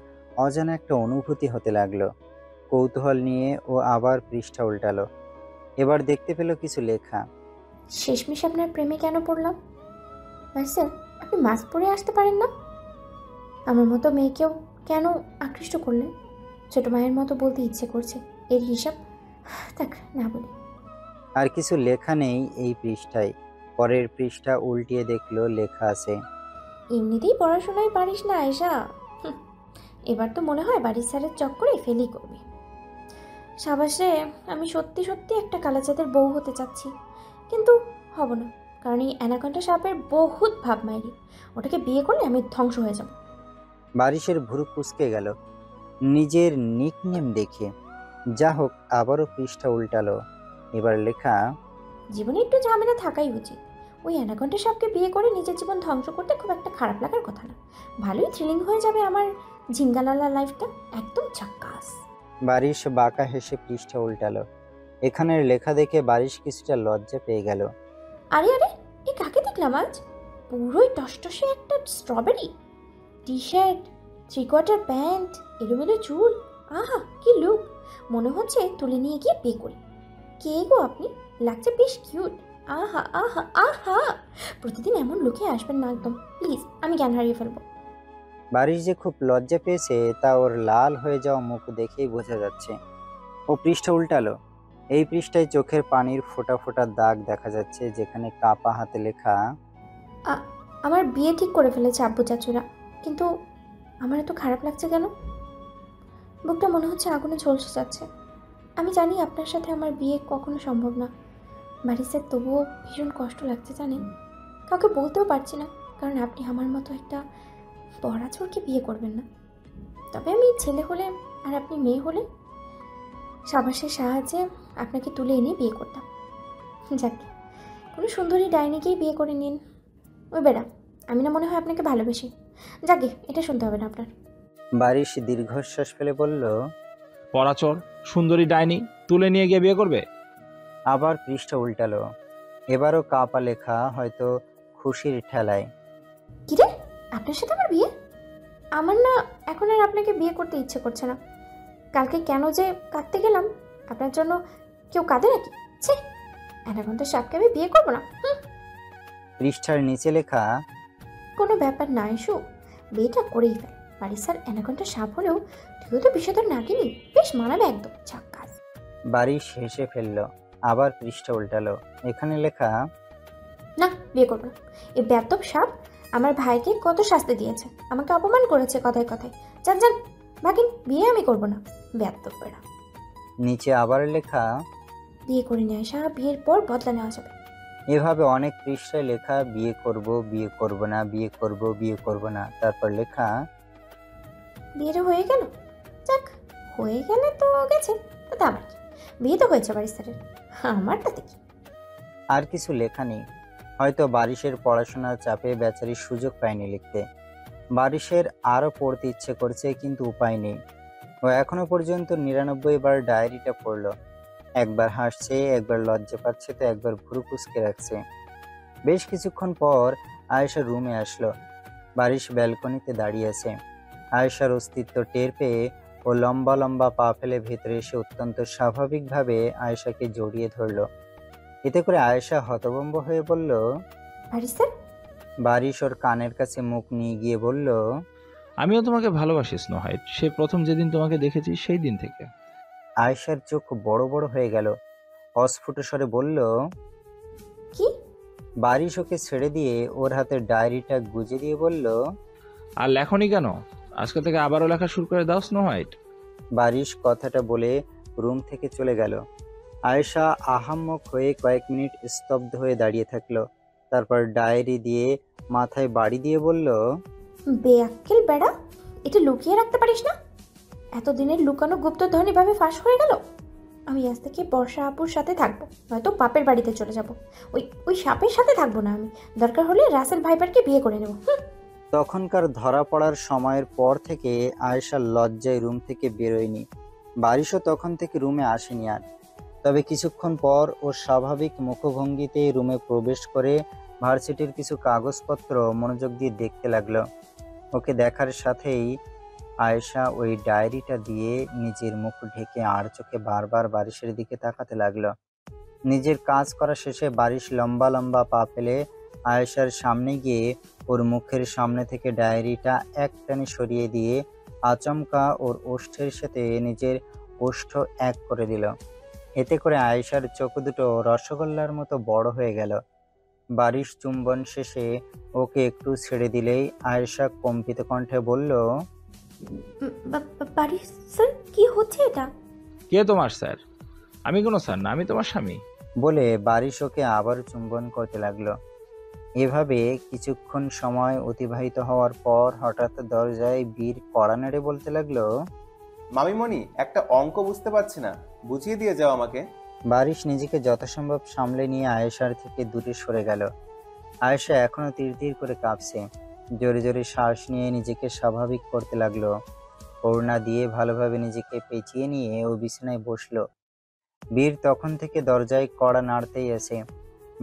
অজানা একটা অনুভূতি হতে লাগলো। কৌতূহল নিয়ে ও আবার পৃষ্ঠা উল্টালো। এবার দেখতে পেল কিছু লেখা। শেষমেশ আপনার প্রেমে কেন পড়লাম? স্যার, আপনি মাস্ক পরে আসতে পারেন না? আমার মতো মেয়েকেও কেন আকৃষ্ট করলেন? ছোট মায়ের মতো বলতে ইচ্ছে করছে, এর হিসাব থাক না বলি। আর কিছু লেখা নেই এই পৃষ্ঠায়। পরের পৃষ্ঠা উল্টিয়ে দেখলো লেখা আছে, এমনিতেই পড়াশোনায় পারিস না আয়েশা। এবার তো মনে হয় বাড়ির স্যারের চক্করে ফেলই করবি। সাবাসে, আমি সত্যি সত্যি একটা কালাচাঁদের বউ হতে চাচ্ছি, কিন্তু হব না, কারণ এই অ্যানাকন্ডা সাপের বহুত ভাব মাইরি। ওটাকে বিয়ে করলে আমি ধ্বংস হয়ে যাব। বারিশের ভুরু কুঁচকে গেল নিজের নিকনেম দেখে। যা হোক, আবারও পৃষ্ঠা উল্টালো। এবার লেখা, জীবনে একটু ঝামেলা থাকাই উচিত। ওই অ্যানাকন্ডা সাপকে বিয়ে করে নিজের জীবন ধ্বংস করতে খুব একটা খারাপ লাগার কথা না। ভালোই থ্রিলিং হয়ে যাবে আমার ঝিঙ্গালালা লাইফটা, একদম ঝাক্কাস। বারিশ বাঁকা হেসে পৃষ্ঠা উল্টালো। এখানের লেখা দেখে বারিশ কিছুটা লজ্জা পেয়ে গেল। আরে আরে, এ কাকে দেখলাম আজ? পুরোই টসটসে একটা স্ট্রবেরি, টি শার্ট, 3/4 প্যান্ট, এলোমেলো চুল। আহা কি লুক! মনে হচ্ছে তুলে নিয়ে গিয়ে বিয়ে করি। কে গো আপনি? লাগছে বেশ কিউট। আহা আহা আহা! প্রতিদিন এমন লুকে আসবেন না একদম, প্লিজ, আমি জ্ঞান হারিয়ে ফেলবো। বারিশ যে খুব লজ্জা পেয়েছে তা ওর লাল হয়ে যাওয়া মুখ দেখেই বোঝা যাচ্ছে। ও পৃষ্ঠা উল্টালো। এই পৃষ্ঠায় চোখের পানির ফোঁটা ফোঁটা দাগ দেখা যাচ্ছে, যেখানে কাপা হাতে লেখা, আমার বিয়ে ঠিক করে ফেলেছে আব্বু চাচুরা, কিন্তু আমার এত খারাপ লাগছে কেন? বুকটা মনে হচ্ছে আগুনে ঝলসে যাচ্ছে। আমি জানি আপনার সাথে আমার বিয়ে কখনো সম্ভব না বাড়ি স্যার, তবুও ভীষণ কষ্ট লাগছে জানেন। কাউকে বলতেও পারছি না, কারণ আপনি আমার মতো একটা পড়া চোরকে বিয়ে করবেন না। তবে আমি ছেলে হলে আর আপনি মেয়ে হলে সাবাসের সাহায্যে আপনাকে তুলে এনে বিয়ে করতাম। যাক, কোনো সুন্দরী ডাইনিকেই বিয়ে করে নিন। ওই বেড়া, আমি না মনে হয় আপনাকে ভালোবাসি। যাকে, এটা শুনতে হবে না আপনার। বারিশ দীর্ঘশ্বাস ফেলে বলল, পরাচর, সুন্দরী ডাইনি তুলে নিয়ে গিয়ে বিয়ে করবে? আবার পৃষ্ঠা উল্টালো। এবারও কাপা লেখা, হয়তো খুশির ঠেলায়। কিরে, আপনার সাথে আমার বিয়ে? আমার না এখন আর আপনাকে বিয়ে করতে ইচ্ছে করছে না। কালকে কেন যে কাঁদতে গেলাম আপনার জন্য, কেউ কাঁদে নাকি? ছে, অ্যানাকন্ডা সাপকে আমি বিয়ে করবো না। পৃষ্ঠার নিচে লেখা, কোনো ব্যাপার না এসো, বিয়েটা করেই ফেল। বাড়ি স্যার অ্যানাকন্ডা সাপ হলেও তুইও তো বিষধর নাগিনি, বেশ মানাবে একদম ঝাক্কাস। বারিশ হেসে ফেলল। আবার পৃষ্ঠা উল্টালো। এখানে লেখা, না, বিয়ে করবো না। এই বেয়াদব সাপ আমার ভাইকে কত শাস্তি দিয়েছে, আমাকে অপমান করেছে কথায় কথায়। যান যান ভাগিন, বিয়ে আমি করবো না, বেয়াদব বেড়া। নিচে আবার লেখা, বিয়ে করে নিয়ে আসা, বিয়ের পর বদলা নেওয়া যাবে। এভাবে অনেক পৃষ্ঠায় লেখা, বিয়ে করব, বিয়ে করব না, বিয়ে করব, বিয়ে করব না। তারপর লেখা, বিয়েটা হয়ে গেল। যাক, হয়ে গেলে তো গেছে, তাতে আমার কি? বিয়ে তো হয়েছে বাড়ির স্যারের, আমারটাতে কি? আর কিছু লেখা নেই। হয়তো বারিশের পড়াশোনার চাপে বেচারি সুযোগ পায়নি লিখতে। বারিশের আরও পড়তে ইচ্ছে করছে, কিন্তু উপায় নেই। ও এখনো পর্যন্ত 99 বার ডায়েরিটা পড়ল। একবার হাসছে, একবার লজ্জা পাচ্ছে, তো একবার ভুরু কুঁচকে রাখছে। বেশ কিছুক্ষণ পর আয়েশা রুমে আসলো। বারিশ ব্যালকনিতে দাঁড়িয়ে আছে। আয়েশার অস্তিত্ব টের পেয়ে ও লম্বা লম্বা পা ফেলে ভেতরে এসে অত্যন্ত স্বাভাবিকভাবে আয়েশাকে জড়িয়ে ধরল। এতে করে আয়েশা হতভম্ব হয়ে বলল, বাড়ির স্যার? বারিশ ওর কানের কাছে মুখ নিয়ে গিয়ে বলল, আমিও তোমাকে ভালোবাসি স্নো হোয়াইট, সে প্রথম যেদিন তোমাকে দেখেছি সেই দিন থেকে। আয়েশার চোখ বড় বড় হয়ে গেল। অস্ফুট স্বরে বলল, কি? বারিশ ওকে ছেড়ে দিয়ে ওর হাতে ডায়েরিটা গুজে দিয়ে বলল, আর লেখনি কেন? আজকে থেকে আবারও লেখা শুরু করে দাও স্নো হোয়াইট। বারিশ কথাটা বলে রুম থেকে চলে গেল। আয়েশা আহাম্মক হয়ে কয়েক মিনিট স্তব্ধ হয়ে দাঁড়িয়ে থাকলো। তারপর ডায়েরি দিয়ে মাথায় বাড়ি দিয়ে বলল, বেয়াক্কেল বেড়া, এটা লুকিয়ে রাখতে পারিস না? এতদিনের লুকানো গুপ্তধন এভাবে ফাঁস হয়ে গেল। আমি আজ থেকে বর্ষা আপুর সাথে থাকবো, নয়তো বাপের বাড়িতে চলে যাব। ওই সাপের সাথে থাকবো না আমি। দরকার হলে রাসেল ভাইপারকে বিয়ে করে নেব। তখনকার ধরা পড়ার সময়ের পর থেকে আয়েশা লজ্জায় রুম থেকে বেরোয়নি। বারিশও তখন থেকে রুমে আসেনি আর। তবে কিছুক্ষণ পর ও স্বাভাবিক মুখভঙ্গিতে রুমে প্রবেশ করে ভার্সিটির কিছু কাগজপত্র মনোযোগ দিয়ে দেখতে লাগলো। ওকে দেখার সাথেই আয়েশা ওই ডায়েরিটা দিয়ে নিজের মুখ ঢেকে আর চোখে বারবার বারিশের দিকে তাকাতে লাগলো। নিজের কাজ করা শেষে বারিশ লম্বা লম্বা পা ফেলে আয়েশার সামনে গিয়ে ওর মুখের সামনে থেকে ডায়েরিটা একটানে সরিয়ে দিয়ে আচমকা ওর ওষ্ঠের সাথে নিজের ওষ্ঠ এক করে দিল। এতে করে আয়েশার চোখ দুটো রসগোল্লার মতো বড় হয়ে গেল। বারিশ চুম্বন শেষে ওকে একটু ছেড়ে দিলেই আয়েশা কম্পিত কণ্ঠে বলল, বাড়ি স্যার কি হচ্ছে এটা? কে তোমার স্যার? আমি কোনো স্যার না, আমি তোমার স্বামী। বলে বারিশ ওকে আবার চুম্বন করতে লাগলো। এভাবে কিছুক্ষণ সময় অতিবাহিত হওয়ার পর হঠাৎ দরজায় বীর কড়া নেড়ে বলতে লাগলো, মামিমণি, একটা অঙ্ক বুঝতে পারছি না, বুঝিয়ে দিয়ে যাও আমাকে। বারিশ নিজেকে যথাসম্ভব সামলে নিয়ে আয়েশার থেকে দূরে সরে গেল। আয়েশা এখনো তীর তীর করে কাঁপছে। জোরে জোরে শ্বাস নিয়ে নিজেকে স্বাভাবিক করতে লাগলো। ওড়না দিয়ে ভালোভাবে নিজেকে পেঁচিয়ে নিয়ে ও বিছানায় বসলো। বীর তখন থেকে দরজায় কড়া নাড়তেই আছে।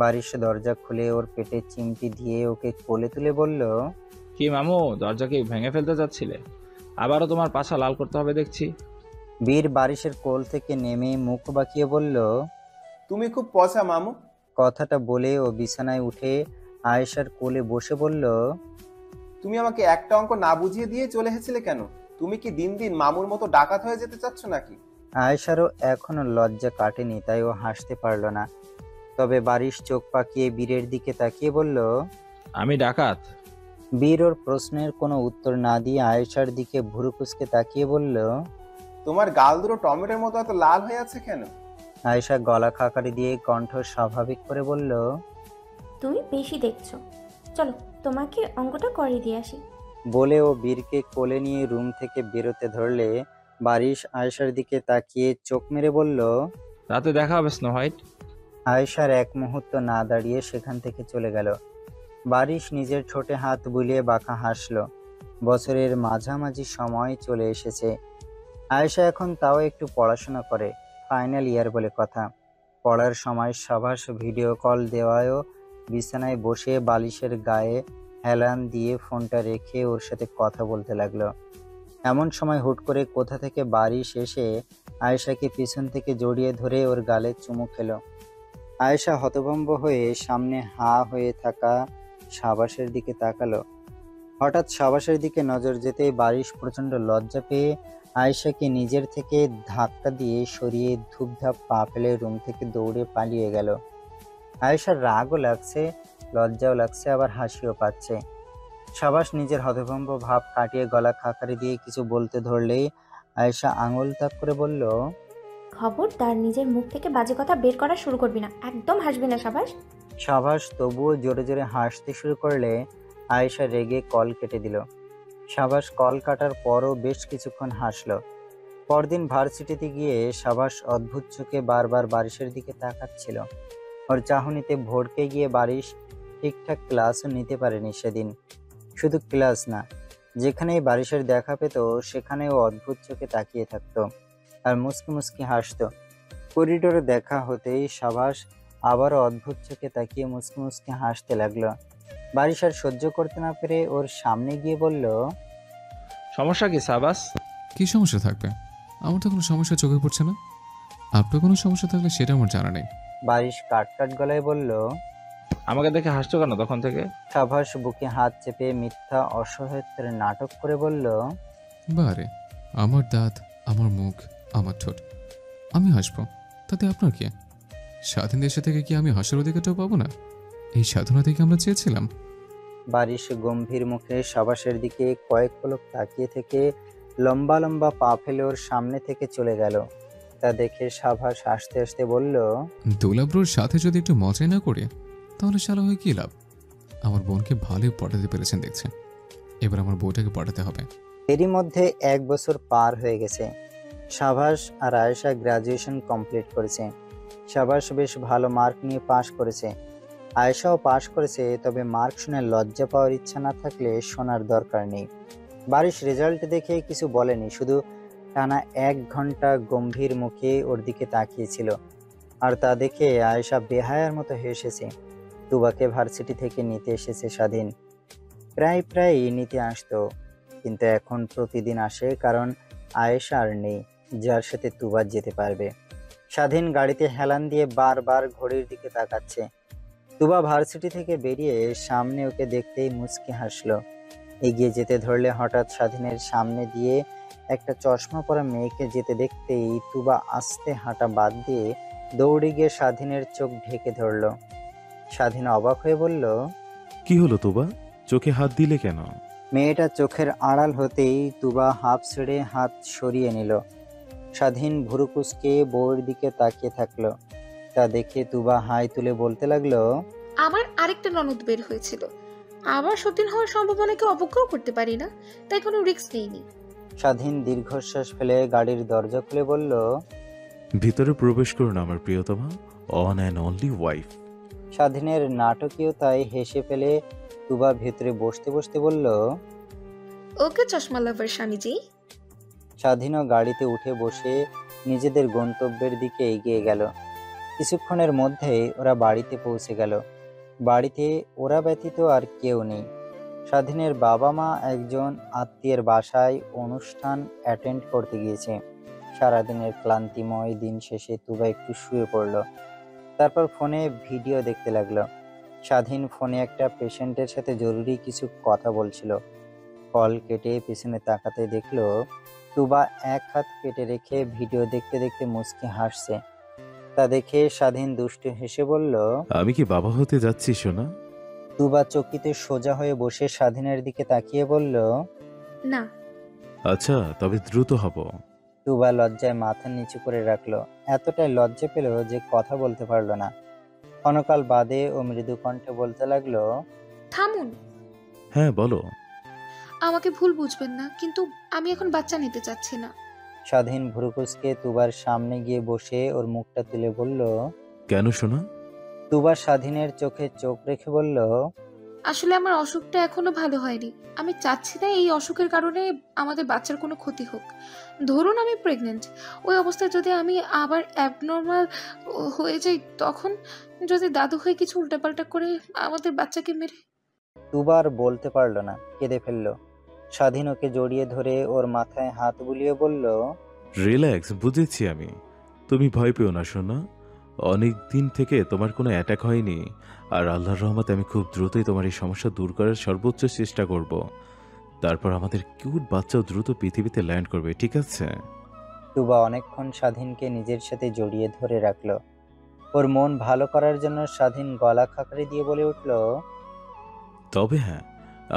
বারিশ দরজা খুলে ওর পেটে চিমটি দিয়ে ওকে কোলে তুলে বলল, কি মামু, দরজা কি ভেঙে ফেলতে যাচ্ছিলে? আবারও তোমার পাছা লাল করতে হবে দেখছি। বীর বারিশের কোল থেকে নেমে মুখ বাঁকিয়ে বলল, তুমি খুব পচা মামু। কথাটা বলে ও বিছানায় উঠে আয়েশার কোলে বসে বলল, তুমি আমাকে একটা অঙ্ক না বুঝিয়ে দিয়ে চলে এসেছিলে কেন? তুমি কি দিন দিন মামুর মতো ডাকাত হয়ে যেতে চাচ্ছ নাকি? আয়েশারও এখনো লজ্জা কাটেনি, তাই ও হাসতে পারল না। তবে বারিশ চোখ পাকিয়ে বীরের দিকে তাকিয়ে বলল, আমি ডাকাত? বীর ওর প্রশ্নের কোনো উত্তর না দিয়ে আয়েশার দিকে ভুরু কুঁচকে তাকিয়ে বলল, তোমার গাল দুটো টমেটোর মতো এত লাল হয়ে আছে কেন? আয়েশা গলা খাকারি দিয়ে কণ্ঠ স্বাভাবিক করে বলল, তুমি বেশি দেখছো, চলো তোমাকে অঙ্কটা করে দিয়ে আসি। বলে ও বীরকে কোলে নিয়ে রুম থেকে বেরোতে ধরলে বারিশ আয়েশার দিকে তাকিয়ে চোখ মেরে বলল, রাতে দেখা হবে স্নো হোয়াইট। আয়েশার এক মুহূর্ত না দাঁড়িয়ে সেখান থেকে চলে গেল। বারিশ নিজের ঠোঁটে হাত বুলিয়ে বাঁকা হাসল। বছরের মাঝামাঝি সময় চলে এসেছে। আয়েশা এখন তাও একটু পড়াশোনা করে, ফাইনাল ইয়ার বলে কথা। পড়ার সময় সাবাস ভিডিও কল দেওয়ায়ও বিছানায় বসে বালিশের গায়ে হেলান দিয়ে ফোনটা রেখে ওর সাথে কথা বলতে লাগলো। এমন সময় হুট করে কোথা থেকে বারিশ এসে আয়েশাকে পিছন থেকে জড়িয়ে ধরে ওর গালে চুমু খেলো। আয়েশা হতভম্ব হয়ে সামনে হা হয়ে থাকা সাবাসের দিকে তাকালো। হঠাৎ সাবাসের দিকে নজর যেতেই বারিশ প্রচণ্ড লজ্জা পেয়ে আয়েশাকে নিজের থেকে ধাক্কা দিয়ে সরিয়ে ধূপধাপ পা ফেলে রুম থেকে দৌড়ে পালিয়ে গেল। আয়েশার রাগও লাগছে, লজ্জাও লাগছে, আবার হাসিও পাচ্ছে। সাবাস নিজের হতভম্ব ভাব কাটিয়ে গলা খাকারি দিয়ে কিছু বলতে ধরলেই আয়েশা আঙুল তাক করে বলল, খবরদার নিজের মুখ থেকে বাজে কথা বের করা শুরু করবি না, একদম হাসবি না সাবাস। সাবাস তবুও জোরে জোরে হাসতে শুরু করলে আয়েশা রেগে কল কেটে দিল। সাবাস কল কাটার পরও বেশ কিছুক্ষণ হাসল। পরদিন ভার্সিটিতে গিয়ে সাবাস অদ্ভুত চোখে বারবার বারিশের দিকে তাকাচ্ছিল। ওর চাহনিতে ভড়কে গিয়ে বারিশ ঠিকঠাক ক্লাসও নিতে পারেনি সেদিন। শুধু ক্লাস না, যেখানেই বারিশের দেখা পেত সেখানেও অদ্ভুত চোখে তাকিয়ে থাকতো আর মুসকি মুসকি হাসতো। করিডোরে দেখা হতেই সাবাস আবারও অদ্ভুত চোখে তাকিয়ে মুসকি মুসকি হাসতে লাগলো। বারিশ আর সহ্য করতে না পেরে ওর সামনে গিয়ে বলল, সমস্যা কি সাবাস? কি সমস্যা থাকবে? আমার তো কোনো সমস্যা চোখে পড়ছে না। আপনার কোনো সমস্যা থাকলে সেটা আমার জানা নেই। বারিশ কাট কাট গলায় বলল, আমাকে দেখে হাসছো কেন তখন থেকে? সাবাস বুকে হাত চেপে মিথ্যা অসহায়ত্বের নাটক করে বলল, বারে, আমার দাঁত, আমার মুখ, আমার ঠোঁট, আমি হাসবো, তাতে আপনার কি? স্বাধীন দেশে থেকে কি আমি হাসার অধিকারটাও পাবো না? এই সাধনা থেকে আমরা চেয়েছিলাম। বারিশ গম্ভীর মুখে সাবাসের দিকে কয়েক পলক তাকিয়ে থেকে লম্বা লম্বা পা ফেলে ওর সামনে থেকে চলে গেল। তা দেখে সাবাস হাসতে হাসতে বলল, দোলাব্রোর সাথে যদি একটু মজাই না করে তাহলে শালা হয়ে কি লাভ? আমার বোনকে ভালোই পটাতে পেরেছেন দেখছেন, এবার আমার বউটাকে পটাতে হবে। এরই মধ্যে 1 বছর পার হয়ে গেছে। সাবাস আর আয়েশা গ্রাজুয়েশন কমপ্লিট করেছে। সাবাস বেশ ভালো মার্ক নিয়ে পাশ করেছে, আয়েশাও পাশ করেছে। তবে মার্ক শুনে লজ্জা পাওয়ার ইচ্ছা না থাকলে শোনার দরকার নেই। বারিশ রেজাল্ট দেখে কিছু বলেনি, শুধু টানা 1 ঘন্টা গম্ভীর মুখে ওর দিকে তাকিয়েছিল। আর তা দেখে আয়েশা বেহায়ার মতো হেসেছে। তুবাকে ভার্সিটি থেকে নিতে এসেছে স্বাধীন। প্রায় নিতে আসতো, কিন্তু এখন প্রতিদিন আসে, কারণ আয়েশা আর নেই যার সাথে তুবা যেতে পারবে। স্বাধীন গাড়িতে হেলান দিয়ে বারবার ঘড়ির দিকে তাকাচ্ছে। তুবা ভার্সিটি থেকে বেরিয়ে সামনে ওকে দেখতেই মুচকি হাসলো। এগিয়ে যেতে ধরলে হঠাৎ স্বাধীনের সামনে দিয়ে একটা চশমা পরা মেয়েকে যেতে দেখতেই তুবা আস্তে হাঁটা বাদ দিয়ে দৌড়ে গিয়ে স্বাধীনের চোখ ঢেকে ধরলো। স্বাধীন অবাক হয়ে বলল, কি হলো তুবা, চোখে হাত দিলে কেন? মেয়েটা চোখের আড়াল হতেই তুবা হাফ ছেড়ে হাত সরিয়ে নিল। স্বাধীন ভুরু কুঁচকে বউয়ের দিকে তাকিয়ে থাকলো। তা দেখে তুবা হাই তুলে বলতে লাগলো, আমার আরেকটা ননদ বের হয়েছিল, আবার সতীন হওয়ার সম্ভাবনাকে অবজ্ঞাও করতে পারি না, তাই কোনো রিস্ক নেইনি। স্বাধীন দীর্ঘশ্বাস ফেলে গাড়ির দরজা খুলে বলল, ভিতরে প্রবেশ করুন আমার প্রিয়তমা, অন অ্যান্ড অনলি ওয়াইফ। স্বাধীনের নাটকীয়তায় হেসে ফেলে তুবা ভেতরে বসতে বসতে বলল, ওকে চশমা লাভার স্বামীজি। স্বাধীনও গাড়িতে উঠে বসে নিজেদের গন্তব্যের দিকে এগিয়ে গেল। কিছুক্ষণের মধ্যেই ওরা বাড়িতে পৌঁছে গেল। বাড়িতে ওরা ব্যতীত আর কেউ নেই। স্বাধীনের বাবা মা একজন আত্মীয়ের বাসায় অনুষ্ঠান অ্যাটেন্ড করতে গিয়েছে। সারাদিনের ক্লান্তিময় দিন শেষে তুবা একটু শুয়ে পড়ল। তারপর ফোনে ভিডিও দেখতে লাগলো। স্বাধীন ফোনে একটা পেশেন্টের সাথে জরুরি কিছু কথা বলছিল। কল কেটে পিছনে তাকাতে দেখলো তুবা এক হাত কেটে রেখে ভিডিও দেখতে দেখতে মুচকি হাসছে। তা দেখে স্বাধীন দুষ্টু হেসে বলল, আমি কি বাবা হতে যাচ্ছি সোনা? তুবা চকিতে সোজা হয়ে বসে স্বাধীনের দিকে তাকিয়ে বলল, না। আচ্ছা, তবে দ্রুত হব। তুবা লজ্জায় মাথা নিচু করে রাখলো। এতটাই লজ্জা পেল যে কথা বলতে পারলো না। ক্ষণকাল বাদে ও মৃদু কণ্ঠে বলতে লাগলো, থামুন। হ্যাঁ বলো। আমাকে ভুল বুঝবেন না, কিন্তু আমি এখন বাচ্চা নিতে চাচ্ছি না। স্বাধীন ভ্রুকুচকে তুবার সামনে গিয়ে বসে ওর মুখটা তুলে বলল, কেন সোনা? তুবা স্বাধীনের চোখে চোখ রেখে বলল, আসলে আমার অসুখটা এখনো ভালো হয়নি। আমি চাচ্ছি না এই অসুখের কারণে আমাদের বাচ্চার কোনো ক্ষতি হোক। ধরুন আমি প্রেগনেন্ট, ওই অবস্থায় যদি আমি আবার অ্যাবনর্মাল হয়ে যাই, তখন যদি দাদু হয়ে কিছু উল্টাপাল্টা করে আমাদের বাচ্চাকে মেরে। তুবার বলতে পারলো না, কেঁদে ফেললো। স্বাধীন ওকে জড়িয়ে ধরে ওর মাথায় হাত বুলিয়ে বলল, রিল্যাক্স, বুঝেছি আমি। তুমি ভয় পেও না সোনা। অনেক দিন থেকে তোমার কোনো অ্যাটাক হয়নি, আর আল্লাহর রহমতে আমি খুব দ্রুতই তোমার এই সমস্যা দূর করার সর্বোচ্চ চেষ্টা করব। তারপর আমাদের কিউট বাচ্চাও দ্রুত পৃথিবীতে ল্যান্ড করবে, ঠিক আছে? তুবা অনেকক্ষণ স্বাধীনকে নিজের সাথে জড়িয়ে ধরে রাখলো। ওর মন ভালো করার জন্য স্বাধীন গলা খাকারি দিয়ে বলে উঠল, তবে হ্যাঁ,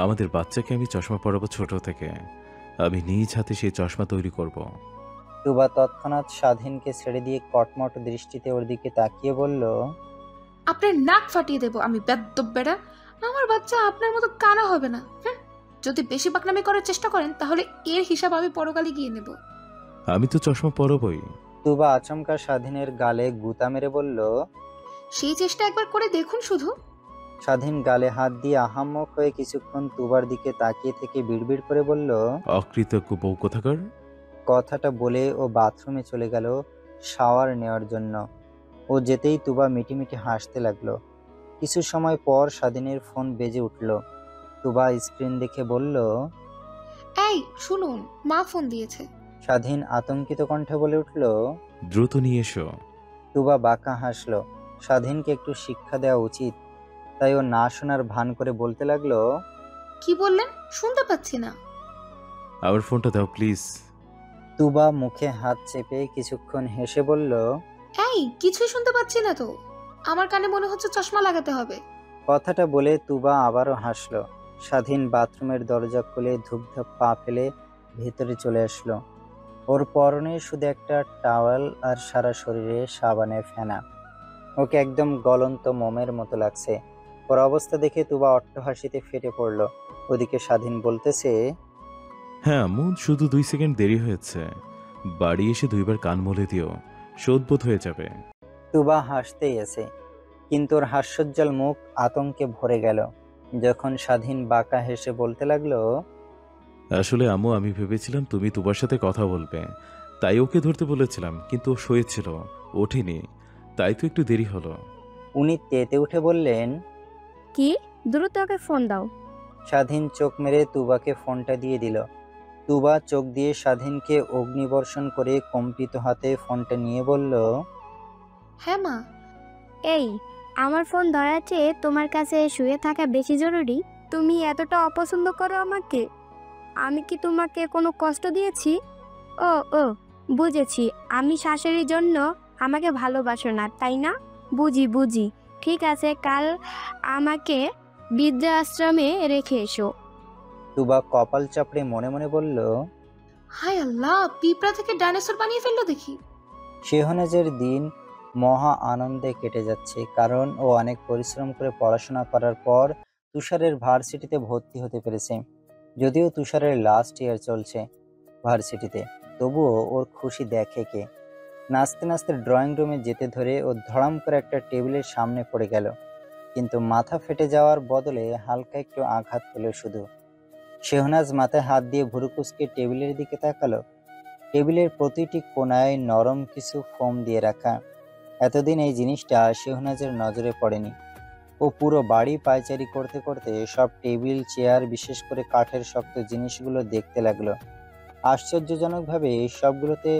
আমাদের বাচ্চাকে আমি চশমা পরাবো ছোট থেকে। আমি নিজ হাতে সেই চশমা তৈরি করব। তুবা তৎক্ষণাৎ স্বাধীনকে ছেড়ে দিয়ে কটমট দৃষ্টিতে ওর দিকে তাকিয়ে বলল, আপনার নাক ফাটিয়ে দেবো আমি, বেদ্যব বেড়া। আমার বাচ্চা আপনার মতো কানা হবে না। যদি বেশি বাকনামি করার চেষ্টা করেন তাহলে এর হিসাব আমি পরকালে গিয়ে নেব। আমি তো চশমা পরবই। তুবা আচমকা স্বাধীনের গালে গুতা মেরে বলল, সেই চেষ্টা একবার করে দেখুন শুধু। স্বাধীন গালে হাত দিয়ে আহাম্মক হয়ে কিছুক্ষণ তুবার দিকে তাকিয়ে থেকে বিড়বিড় করে বলল, অকৃতজ্ঞ বউ কোথাকার। কথাটা বলে ও বাথরুমে চলে গেল শাওয়ার নেওয়ার জন্য। ও যেতেই তুবা মিটিমিটি হাসতে লাগলো। কিছু সময় পর স্বাধীনের ফোন বেজে উঠল। তুবা স্ক্রিন দেখে বলল, এই শুনুন, মা ফোন দিয়েছে। স্বাধীন আতঙ্কিত কণ্ঠে বলে উঠল, দ্রুত নিয়ে এসো। তুবা বাঁকা হাসলো। স্বাধীনকে একটু শিক্ষা দেওয়া উচিত, তাই ও না শোনার ভান করে বলতে লাগলো, কি বললেন? শুনতে পাচ্ছি না। আমার ফোনটা দাও প্লিজ। তুবা মুখে হাত চেপে কিছুক্ষণ হেসে বলল, এই কিছুই শুনতে পাচ্ছি না তো, আমার কানে মনে হচ্ছে চশমা লাগাতে হবে। কথাটা বলে তুবা আবারও হাসলো। স্বাধীন বাথরুমের দরজা খুলে ধূপধাপ পা ফেলে ভেতরে চলে আসলো। ওর পরনে শুধু একটা টাওয়াল আর সারা শরীরে সাবানের ফেনা। ওকে একদম গলন্ত মোমের মতো লাগছে। ওর অবস্থা দেখে তুবা অট্টহাসিতে ফেটে পড়লো। ওদিকে স্বাধীন বলতেছে, হ্যাঁ আম্মু, শুধু 2 সেকেন্ড দেরি হয়েছে। বাড়ি এসে 2 বার কান মলে দিও, শোধবোধ হয়ে যাবে। তুবা হাসতেই আছে, কিন্তু ওর হাস্যোজ্জ্বল মুখ আতঙ্কে ভরে গেল যখন স্বাধীন বাঁকা হেসে বলতে লাগলো, আসলে আম্মু, আমি ভেবেছিলাম তুমি তোমার সাথে কথা বলবে, তাই ওকে ধরতে বলেছিলাম, কিন্তু ও শুয়েছিল, ওঠেনি, তাই তো একটু দেরি হলো। উনি তেতে উঠে বললেন, কি? দ্রুত ওকে ফোন দাও। স্বাধীন চোখ মেরে তুবাকে ফোনটা দিয়ে দিল। তুবা চোখ দিয়ে স্বাধীনকে অগ্নিবর্ষণ করে কম্পিত হাতে ফোনটা নিয়ে বলল, হ্যাঁ মা। এই, আমার ফোন ধরার চেয়ে তোমার কাছে শুয়ে থাকা বেশি জরুরি? তুমি এতটা অপছন্দ করো আমাকে? আমি কি তোমাকে কোনো কষ্ট দিয়েছি? ও ও বুঝেছি, আমি শাশুড়ির জন্য আমাকে ভালোবাসো না, তাই না? বুঝি বুঝি। ঠিক আছে, কাল আমাকে বৃদ্ধাশ্রমে রেখে এসো। তুবা কপাল চাপড়ে মনে মনে বলল, হায় আল্লাহ, পিঁপড়া থেকে ডাইনোসর বানিয়ে ফেললো দেখি। শেহনাজের দিন মহা আনন্দে কেটে যাচ্ছে, কারণ ও অনেক পরিশ্রম করে পড়াশোনা করার পর তুষারের ভার্সিটিতে ভর্তি হতে পেরেছে। যদিও তুষারের লাস্ট ইয়ার চলছে ভার্সিটিতে, তবুও ওর খুশি দেখে কে। নাচতে নাচতে ড্রয়িং রুমে যেতে ধরে ও ধড়াম করে একটা টেবিলের সামনে পড়ে গেল, কিন্তু মাথা ফেটে যাওয়ার বদলে হালকা একটু আঘাত পেল শুধু। শেহনাজ মাথায় হাত দিয়ে ভুরু কুঁচকে টেবিলের দিকে তাকালো। টেবিলের প্রতিটি কোণায় নরম কিছু ফোম দিয়ে রাখা। এতদিন এই জিনিসটা শেহনাজের নজরে পড়েনি। ও পুরো বাড়ি পায়চারি করতে করতে সব টেবিল, চেয়ার, বিশেষ করে কাঠের শক্ত জিনিসগুলো দেখতে লাগলো। আশ্চর্যজনকভাবে সবগুলোতে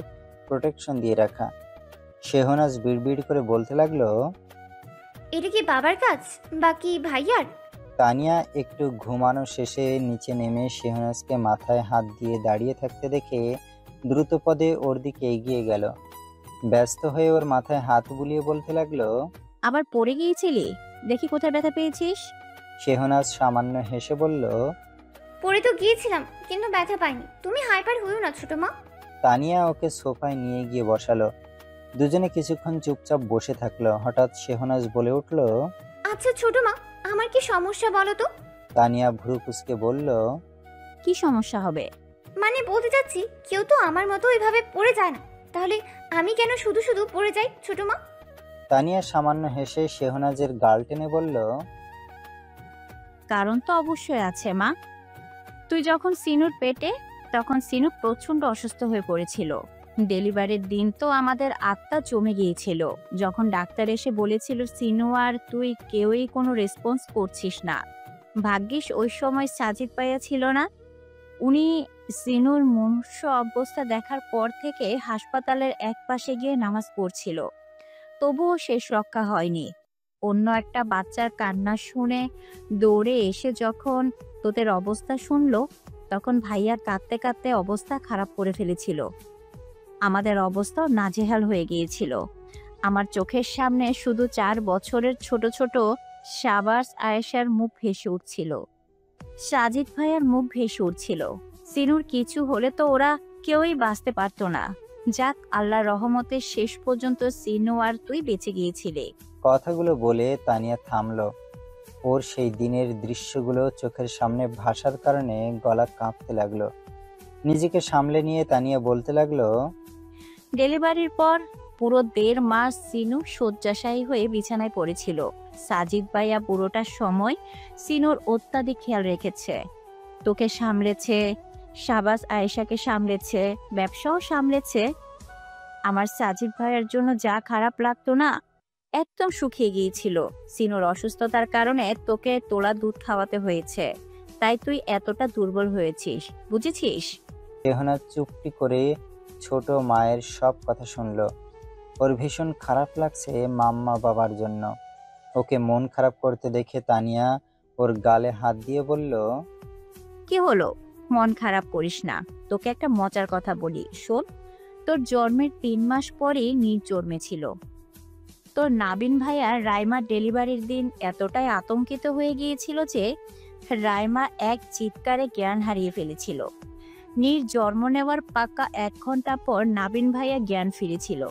প্রোটেকশন দিয়ে রাখা। শেহনাজ বিড়বিড় করে বলতে লাগলো, এটা কি বাবার কাজ বা কি ভাইয়ার? তানিয়া একটু ঘুমানো শেষে নিচে নেমে শেহনাজকে মাথায় হাত দিয়ে দাঁড়িয়ে থাকতে দেখে দ্রুত পদে ওর দিকে এগিয়ে গেল। ব্যস্ত হয়ে ওর মাথায় হাত বুলিয়ে বলতে লাগলো, আবার পড়ে গিয়েছিলি? দেখি কোথায় ব্যথা পেয়েছিস। শেহনাজ সামান্য হেসে বলল, পড়ে তো গিয়েছিলাম, কিন্তু ব্যথা পাইনি। তুমি হাইপার হইও না ছোট মা। তানিয়া ওকে সোফায় নিয়ে গিয়ে বসালো। দুজনে কিছুক্ষণ চুপচাপ বসে থাকলো। হঠাৎ শেহনাজ বলে উঠল, আচ্ছা ছোট মা, আমার কি সমস্যা বলো তো? তানিয়া ভ্রু কুঁচকে বলল, কি সমস্যা হবে? মানে বলতে চাচ্ছি, কেউ তো আমার মতো এভাবে পড়ে যায় না, তাহলে আমি কেন শুধু শুধু পড়ে যাই ছোট মা? তানিয়া সামান্য হেসে শেহনাজের গাল টেনে বলল, কারণ তো অবশ্যই আছে মা। তুই যখন সিনুর পেটে, তখন সিনু প্রচন্ড অসুস্থ হয়ে পড়েছিল। ডেলিভারির দিন তো আমাদের আত্মা জমে গিয়েছিল, যখন ডাক্তার এসে বলেছিল সিনু আর তুই কেউই কোনো রেসপন্স করছিস না। ভাগ্যিস ওই সময় সাজিদ ভাইয়া ছিল না। উনি সিনুর মুমূর্ষ অবস্থা দেখার পর থেকে হাসপাতালের এক পাশে গিয়ে নামাজ পড়ছিল, তবুও শেষ রক্ষা হয়নি। অন্য একটা বাচ্চার কান্না শুনে দৌড়ে এসে যখন তোদের অবস্থা শুনলো, তখন ভাইয়ার কাঁদতে কাঁদতে অবস্থা খারাপ করে ফেলেছিল। আমাদের অবস্থাও নাজেহাল হয়ে গিয়েছিল। আমার চোখের সামনে শুধু 4 বছরের ছোট ছোট শাবাস আয়েশার মুখ ভেসে উঠছিল, সাজিদ ভাইয়ার মুখ ভেসে উঠছিল। সিনুর কিছু হলে তো ওরা কেউই বাঁচতে পারতো না। যাক, আল্লাহর রহমতে শেষ পর্যন্ত সিনু আর তুই বেঁচে গিয়েছিলে। কথাগুলো বলে তানিয়া থামলো। ওর সেই দিনের দৃশ্যগুলো চোখের সামনে ভাসার কারণে গলা কাঁপতে লাগলো। নিজেকে সামলে নিয়ে তানিয়া বলতে লাগলো, ডেলিভারির পর পুরো 1.5 মাস সিনু শয্যাশায়ী হয়ে বিছানায় পড়েছিল। সাজিদ ভাইয়া পুরোটা সময় সিনুর অত্যাধিক খেয়াল রেখেছে। তোকে সামলেছে, শাবাস আয়েশাকে সামলেছে, ব্যবসাও সামলেছে। আমার সাজিদ ভাইয়ার জন্য যা খারাপ লাগতো না, একদম শুকিয়ে গিয়েছিল। সিনুর অসুস্থতার কারণে তোকে তোলা দুধ খাওয়াতে হয়েছে, তাই তুই এতটা দুর্বল হয়েছিস, বুঝেছিস? শেহনাজ চুপটি করে ছোট মায়ের সব কথা শুনলো। ওর ভীষণ খারাপ লাগছে মাম্মা বাবার জন্য। ওকে মন খারাপ করতে দেখে তানিয়া ওর গালে হাত দিয়ে বলল, কি হলো? মন খারাপ করিস না। তোকে একটা মজার কথা বলি, শোন। তোর জন্মের 3 মাস পরেই নিজ জন্মেছিল। তোর নাবিন ভাইয়া রাইমার ডেলিভারির দিন এতটাই আতঙ্কিত হয়ে গিয়েছিল যে রাইমা এক চিৎকারে জ্ঞান হারিয়ে ফেলেছিল। নীর জন্ম নেওয়ার পাক্কা 1 ঘন্টা পর নাবিন ভাইয়া জ্ঞান ফিরেছিল।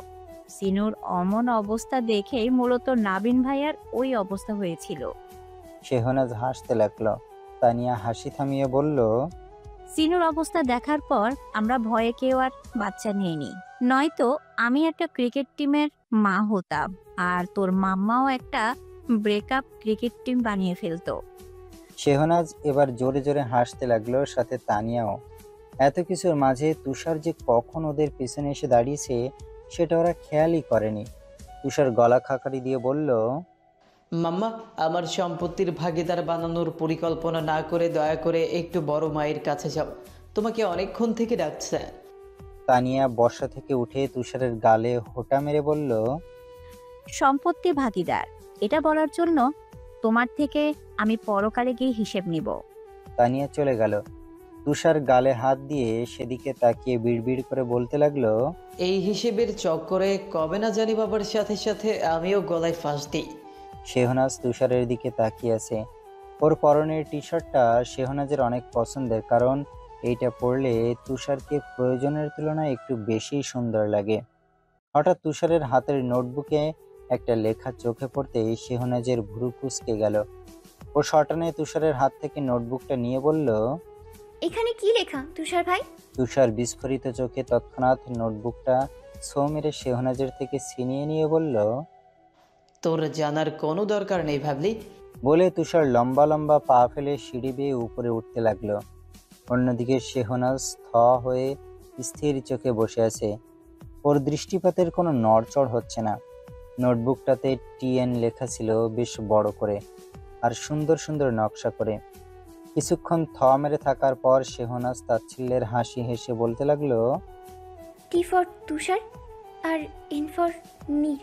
সিনুর অমন অবস্থা দেখেই মূলত নাবিন ভাইয়ার ওই অবস্থা হয়েছিল। শেহনাজ হাসতে লাগলো। তানিয়া হাসি থামিয়ে বলল, সিনুর অবস্থা দেখার পর আমরা ভয়ে কেউ আর বাচ্চা নিইনি, নয়তো আমি একটা ক্রিকেট টিমের মা হতাম, আর তোর মাম্মাও একটা ব্রেকআপ ক্রিকেট টিম বানিয়ে ফেলতো। শেহনাজ এবার জোরে জোরে হাসতে লাগলো, সাথে তানিয়াও। এত কিছুর মাঝে তুষার যে কখন ওদের পিছনে এসে দাঁড়িয়েছে সেটা ওরা খেয়ালই করেনি। তুষার গলা খাকারি দিয়ে বলল, মাম্মা, আমার সম্পত্তির ভাগিদার বানানোর পরিকল্পনা না করে দয়া করে একটু বড় মায়ের কাছে যাও, তোমাকে অনেকক্ষণ থেকে ডাকছে। তানিয়া বর্ষা থেকে উঠে তুষারের গালে হোঁটা মেরে বলল, সম্পত্তি ভাগিদার। এটা বলার জন্য তোমার থেকে আমি পরকালে গিয়ে হিসেব নিব। তানিয়া চলে গেল। তুষার গালে হাত দিয়ে সেদিকে তাকিয়ে বিড়বিড় করে বলতে লাগলো, এই হিসেবের চক্করে কবে না জানি বাবার সাথে সাথে আমিও গলায় ফাঁস দিই। শেহনাজ তুষারের দিকে তাকিয়ে আছে। ওর পরনের টি শার্টটা শেহনাজের অনেক পছন্দের, কারণ এইটা পরলে তুষারকে প্রয়োজনের তুলনায় একটু বেশি সুন্দর লাগে। হঠাৎ তুষারের হাতের নোটবুকে একটা লেখা চোখে পড়তেই শেহনাজের ভুরু কুঁচকে গেল। ও শটানে তুষারের হাত থেকে নোটবুকটা নিয়ে বলল, এখানে কি লেখা তুষার ভাই? তুষার বিস্ফোরিত চোখে তৎক্ষণাৎ নোটবুকটা ছো মেরে শেহনাজের থেকে ছিনিয়ে নিয়ে বলল, তোর জানার কোনো দরকার নেই ভাবলি। বলে তুষার লম্বা লম্বা পা ফেলে সিঁড়ি বেয়ে উপরে উঠতে লাগলো। অন্যদিকে শেহনাজ থ হয়ে স্থির চোখে বসে আছে। ওর দৃষ্টিপাতের কোনো নড়চড় হচ্ছে না। নোটবুকটাতে টিএন লেখা ছিল বেশ বড় করে আর সুন্দর সুন্দর নকশা করে। কিছুক্ষণ থ মেরে থাকার পর শেহনাজ তাচ্ছিল্যের হাসি হেসে বলতে লাগলো, টি ফর তুষার আর এন ফর নীর।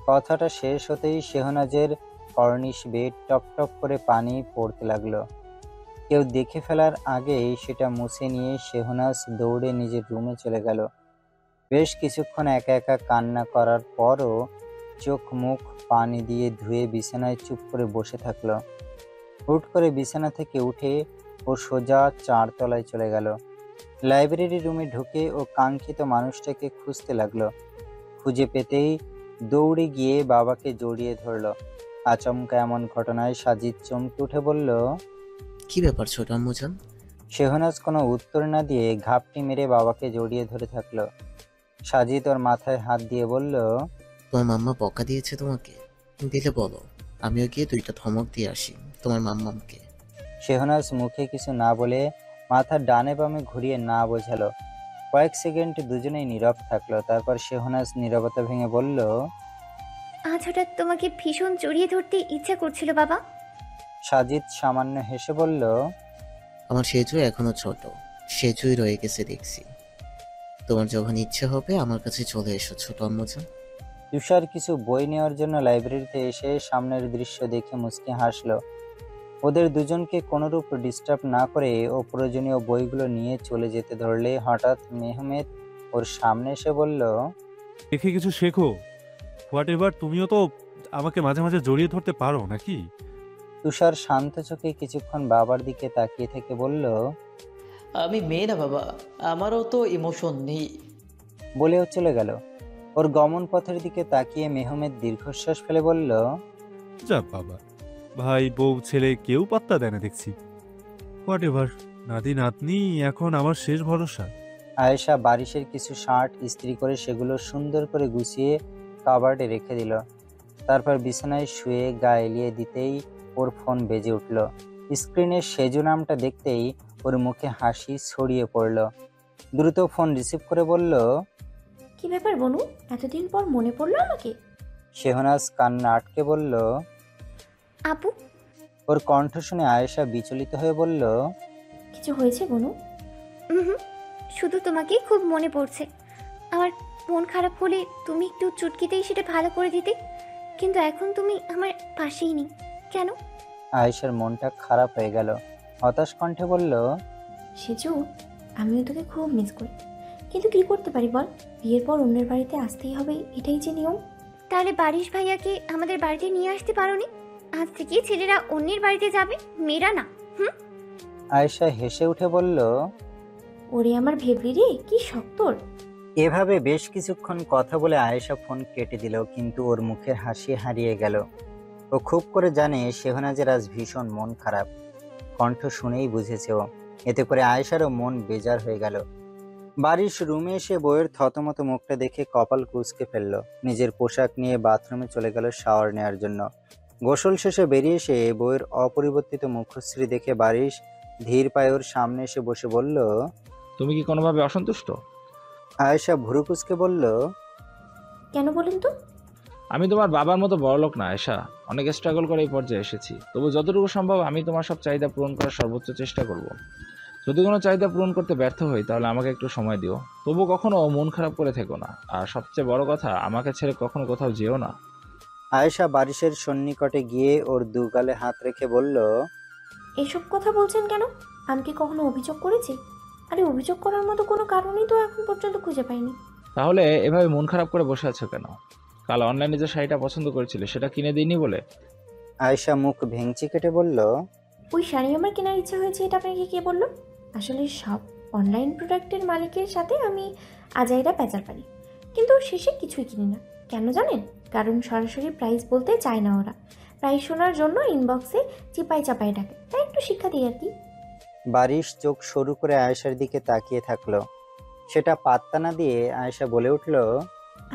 কথাটা শেষ হতেই শেহনাজের কর্নিশ বেয়ে টপ টপ করে পানি পড়তে লাগলো। কেউ দেখে ফেলার আগেই সেটা মুছে নিয়ে শেহনাজ দৌড়ে নিজের রুমে চলে গেল। বেশ কিছুক্ষণ একা একা কান্না করার পরও চোখ মুখ পানি দিয়ে ধুয়ে বিছানায় চুপ করে বসে থাকলো। হুট করে বিছানা থেকে উঠে ও সোজা 4 তলায় চলে গেল। লাইব্রেরি রুমে ঢুকে ও কাঙ্ক্ষিত মানুষটাকে খুঁজতে লাগলো। খুঁজে পেতেই দৌড়ে গিয়ে বাবাকে জড়িয়ে ধরল। আচমকা এমন ঘটনায় সাজিদ চমকে উঠে বলল, কি ব্যাপার ছোট আম্মুজান? শেহনাজ কোনো উত্তর না দিয়ে ঘাপটি মেরে বাবাকে জড়িয়ে ধরে থাকলো। সাজিদ ওর মাথায় হাত দিয়ে বলল, তোমার মাম্মা বকা দিয়েছে তোমাকে? দিলে বলো, আমিও গিয়ে 2টা ধমক দিয়ে আসি তোমার মাম্মামকে। শেহনাজ মুখে কিছু না বলে মাথা ডানে বামে ঘুরিয়ে না বোঝালো। কয়েক সেকেন্ড দুজনেই নীরব থাকলো। তারপর শেহনাজ নীরবতা ভেঙে বলল, আজ হঠাৎ তোমাকে ভীষণ জড়িয়ে ধরতে ইচ্ছা করছিল বাবা। সাজিদ সামান্য হেসে বলল, আমার সেজু এখনো ছোট, সেজুই রয়ে গেছে দেখছি। তোমার যখন ইচ্ছে হবে আমার কাছে চলে এসো ছোট আম্মুজান। তুষার কিছু বই নেওয়ার জন্য লাইব্রেরিতে এসে সামনের দৃশ্য দেখে মুচকি হাসলো। ওদের দুজনকে কোনোরূপ ডিস্টার্ব না করে ও প্রয়োজনীয় বইগুলো নিয়ে চলে যেতে ধরলে হঠাৎ মেহমেদ ওর সামনে এসে বলল, দেখে কিছু শেখো। হোয়াট এভার, তুমিও তো আমাকে মাঝে মাঝে জড়িয়ে ধরতে পারো নাকি? তুষার শান্ত চোখে কিছুক্ষণ বাবার দিকে তাকিয়ে থেকে বলল, আমি মেয়ে না বাবা, আমারও তো ইমোশন নেই। বলেও চলে গেল। ওর গমন পথের দিকে তাকিয়ে মেহমেদ দীর্ঘশ্বাস ফেলে বলল, যা বাবা, ভাই বউ ছেলে কেউ পাত্তা দেয় না দেখছি। হোয়াট এভার, নাতি নাতনি এখন আমার শেষ ভরসা। আয়েশা বারিশের কিছু শার্ট ইস্ত্রি করে সেগুলো সুন্দর করে গুছিয়ে কাবার্ডে রেখে দিল। তারপর বিছানায় শুয়ে গা এলিয়ে দিতেই ওর ফোন বেজে উঠল। স্ক্রিনে সেজু নামটা দেখতেই ওর মুখে হাসি ছড়িয়ে পড়ল। দ্রুত ফোন রিসিভ করে বলল, কি ব্যাপার বনু, এতদিন পর মনে পড়লো আমাকে? শেহনাজ কান্না আটকে বলল, আপু। ওর কণ্ঠ শুনে আয়েশা বিচলিত হয়ে বলল, কিছু হয়েছে বনু? শুধু তোমাকে খুব মনে পড়ছে। আমার মন খারাপ হলে তুমি একটু চুটকিতেই সেটা ভালো করে দিতে, কিন্তু এখন তুমি আমার পাশেই নেই কেন? আয়েশার মনটা খারাপ হয়ে গেল। হতাশ কণ্ঠে বলল, সেজু, আমিও তোকে খুব মিস করি, কিন্তু কি করতে পারি বল? বিয়ের পর অন্যের বাড়িতে আসতেই হবে, এটাই যে নিয়ম। তাহলে বারিশ ভাইয়াকে আমাদের বাড়িতে নিয়ে আসতে পারোনি? আজ থেকে ছেলেরা অন্যের বাড়িতে যাবে, মেয়েরা না। আয়েশা হেসে উঠে বলল, ওরে আমার ভেবলি রে, কি শক্তর। এভাবে বেশ কিছুক্ষণ কথা বলে আয়েশা ফোন কেটে দিল, কিন্তু ওর মুখের হাসি হারিয়ে গেল। ও খুব করে জানে শেহনাজের আজ ভীষণ মন খারাপ। কণ্ঠ শুনেই বুঝেছে ও। এতে করে আয়েশারও মন বেজার হয়ে গেল। বারিশ রুমে এসে বইয়ের থতমত মুখটা দেখে কপাল কুঁচকে ফেলল। নিজের পোশাক নিয়ে বাথরুমে চলে গেল শাওয়ার নেওয়ার জন্য। গোসল শেষে বেরিয়ে এসে বইয়ের অপরিবর্তিত মুখশ্রী দেখে বারিশ ধীর পায়ে ওর সামনে এসে বসে বলল, তুমি কি কোনোভাবে অসন্তুষ্ট? আয়েশা ভুরু কুঁচকে বলল, কেন বলেন তো? আমি তোমার বাবার মতো বড়লোক না আয়েশা, অনেক স্ট্রাগল করে এই পর্যায়ে এসেছি। তবু যতটুকু সম্ভব আমি তোমার সব চাহিদা পূরণ করার সর্বোচ্চ চেষ্টা করব। যদি কোনো চাহিদা পূরণ করতে ব্যর্থ হই তাহলে আমাকে একটু সময় দিও। তবু কখনো মন খারাপ করে থেকো না, আর সবচেয়ে বড় কথা, আমাকে ছেড়ে কখনো কোথাও যেও না। আয়েশা বারিশের সন্নিকটে গিয়ে ওর দুগালে হাত রেখে বলল, এসব কথা বলছেন কেন? আমি কি কখনো অভিযোগ করেছি? আরে অভিযোগ করার মতো কোনো কারণই তো এখন পর্যন্ত খুঁজে পাইনি। তাহলে এভাবে মন খারাপ করে বসে আছো কেন? কাল অনলাইনে যে শাড়িটা পছন্দ করেছিলে সেটা কিনে দিইনি বলে? আয়েশা মুখ ভেঙচি কেটে বলল, ওই শাড়ি আমার কেনার ইচ্ছা হয়েছে এটা আপনাকে কে বললো? আসলে সব অনলাইন প্রোডাক্টের মালিকের সাথে আমি আজাইরা পেঁচাল পারি, কিন্তু শেষে কিছুই কিনি না। কেন জানেন? কারণ সরাসরি প্রাইস বলতে চায় না ওরা, প্রাইস শোনার জন্য ইনবক্সে চিপাই চাপাই ডাকে। তাই একটু শিক্ষা দিই আর কি। বারিশ চোখ সরু করে আয়েশার দিকে তাকিয়ে থাকলো। সেটা পাত্তা না দিয়ে আয়েশা বলে উঠল,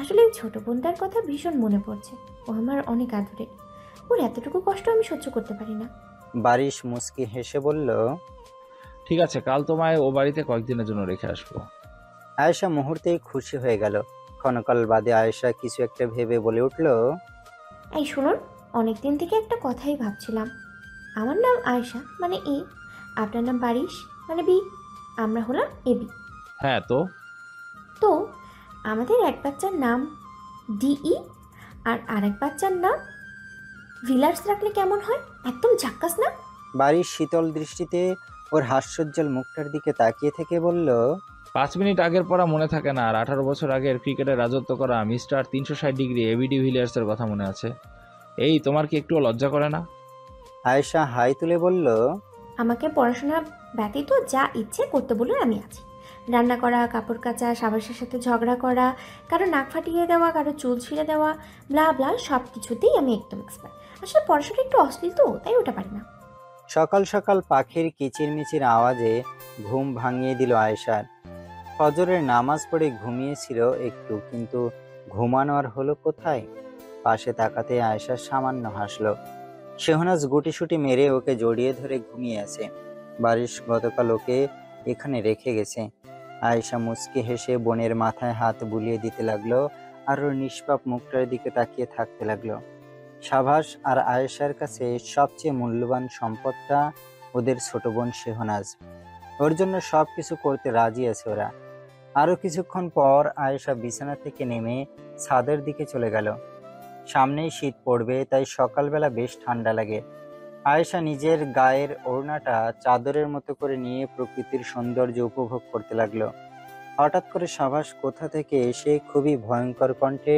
আসলে ওই ছোট বোনটার কথা ভীষণ মনে পড়ছে। ও আমার অনেক আদরে, ওর এতটুকু কষ্ট আমি সহ্য করতে পারি না। বারিশ মুচকি হেসে বলল, ঠিক আছে, কাল তোমায় ও বাড়িতে কয়েকদিনের জন্য রেখে আসবো। আয়েশা মুহূর্তেই খুশি হয়ে গেল। ক্ষণকাল বাদে আয়েশা কিছু একটা ভেবে বলে উঠল, এই শুনুন, অনেকদিন থেকে একটা কথাই ভাবছিলাম। আমার নাম আয়েশা মানে এ, আপনার নাম বারিশ মানে বি, আমরা হলাম এবি। হ্যাঁ তো তো আমাদের এক বাচ্চার নাম ডিই আর আরেক বাচ্চার নাম ভিলার্স রাখলে কেমন হয়? একদম ঝাক্কাস না? বারিশ শীতল দৃষ্টিতে ওর হাস্যোজ্জ্বল মুখটার দিকে তাকিয়ে থেকে বলল, 5 মিনিট আগের পড়া মনে থাকে না, আর 18 বছর আগের ক্রিকেটে রাজত্ব করা মিস্টার 360 ডিগ্রি এবিডি ভিলিয়ার্সের কথা মনে আছে? এই তোমার কি একটু লজ্জা করে না? আয়েশা হাই তুলে বলল, আমাকে পড়াশোনা ব্যতীত যা ইচ্ছে করতে বলে আমি আছি। রান্না করা, কাপড় কাচা, সাবাসের সাথে ঝগড়া করা, কারো নাক ফাটিয়ে দেওয়া, কারো চুল ছিঁড়ে দেওয়া, ব্লা ব্লা সব কিছুতেই আমি একদম এক্সপার্ট। আসলে পড়াশোনা একটু অশ্লীল তো, তাই ওটা পারি না। সকাল সকাল পাখির কিচিরমিচির আওয়াজে ঘুম ভাঙিয়ে দিল আয়েশার। ফজরের নামাজ পড়ে ঘুমিয়েছিল একটু, কিন্তু ঘুমানো আর হলো কোথায়? পাশে তাকাতে আয়েশা সামান্য হাসলো। শেহনাজ গুটিসুটি মেরে ওকে জড়িয়ে ধরে ঘুমিয়ে আছে। বারিশ গতকাল ওকে এখানে রেখে গেছে। আয়েশা মুচকি হেসে বোনের মাথায় হাত বুলিয়ে দিতে লাগলো আর ওর নিষ্পাপ মুখটার দিকে তাকিয়ে থাকতে লাগলো। সাভাস আর আয়েশার কাছে সবচেয়ে মূল্যবান সম্পদটা ওদের ছোট বোন শেহনাজ। ওর জন্য সবকিছু করতে রাজি আছে ওরা। আরো কিছুক্ষণ পর আয়েশা বিছানা থেকে নেমে ছাদের দিকে চলে গেল। সামনেই শীত পড়বে, তাই সকালবেলা বেশ ঠান্ডা লাগে। আয়েশা নিজের গায়ের ওড়নাটা চাদরের মতো করে নিয়ে প্রকৃতির সৌন্দর্য উপভোগ করতে লাগলো। হঠাৎ করে সাভাস কোথা থেকে এসে খুবই ভয়ঙ্কর কণ্ঠে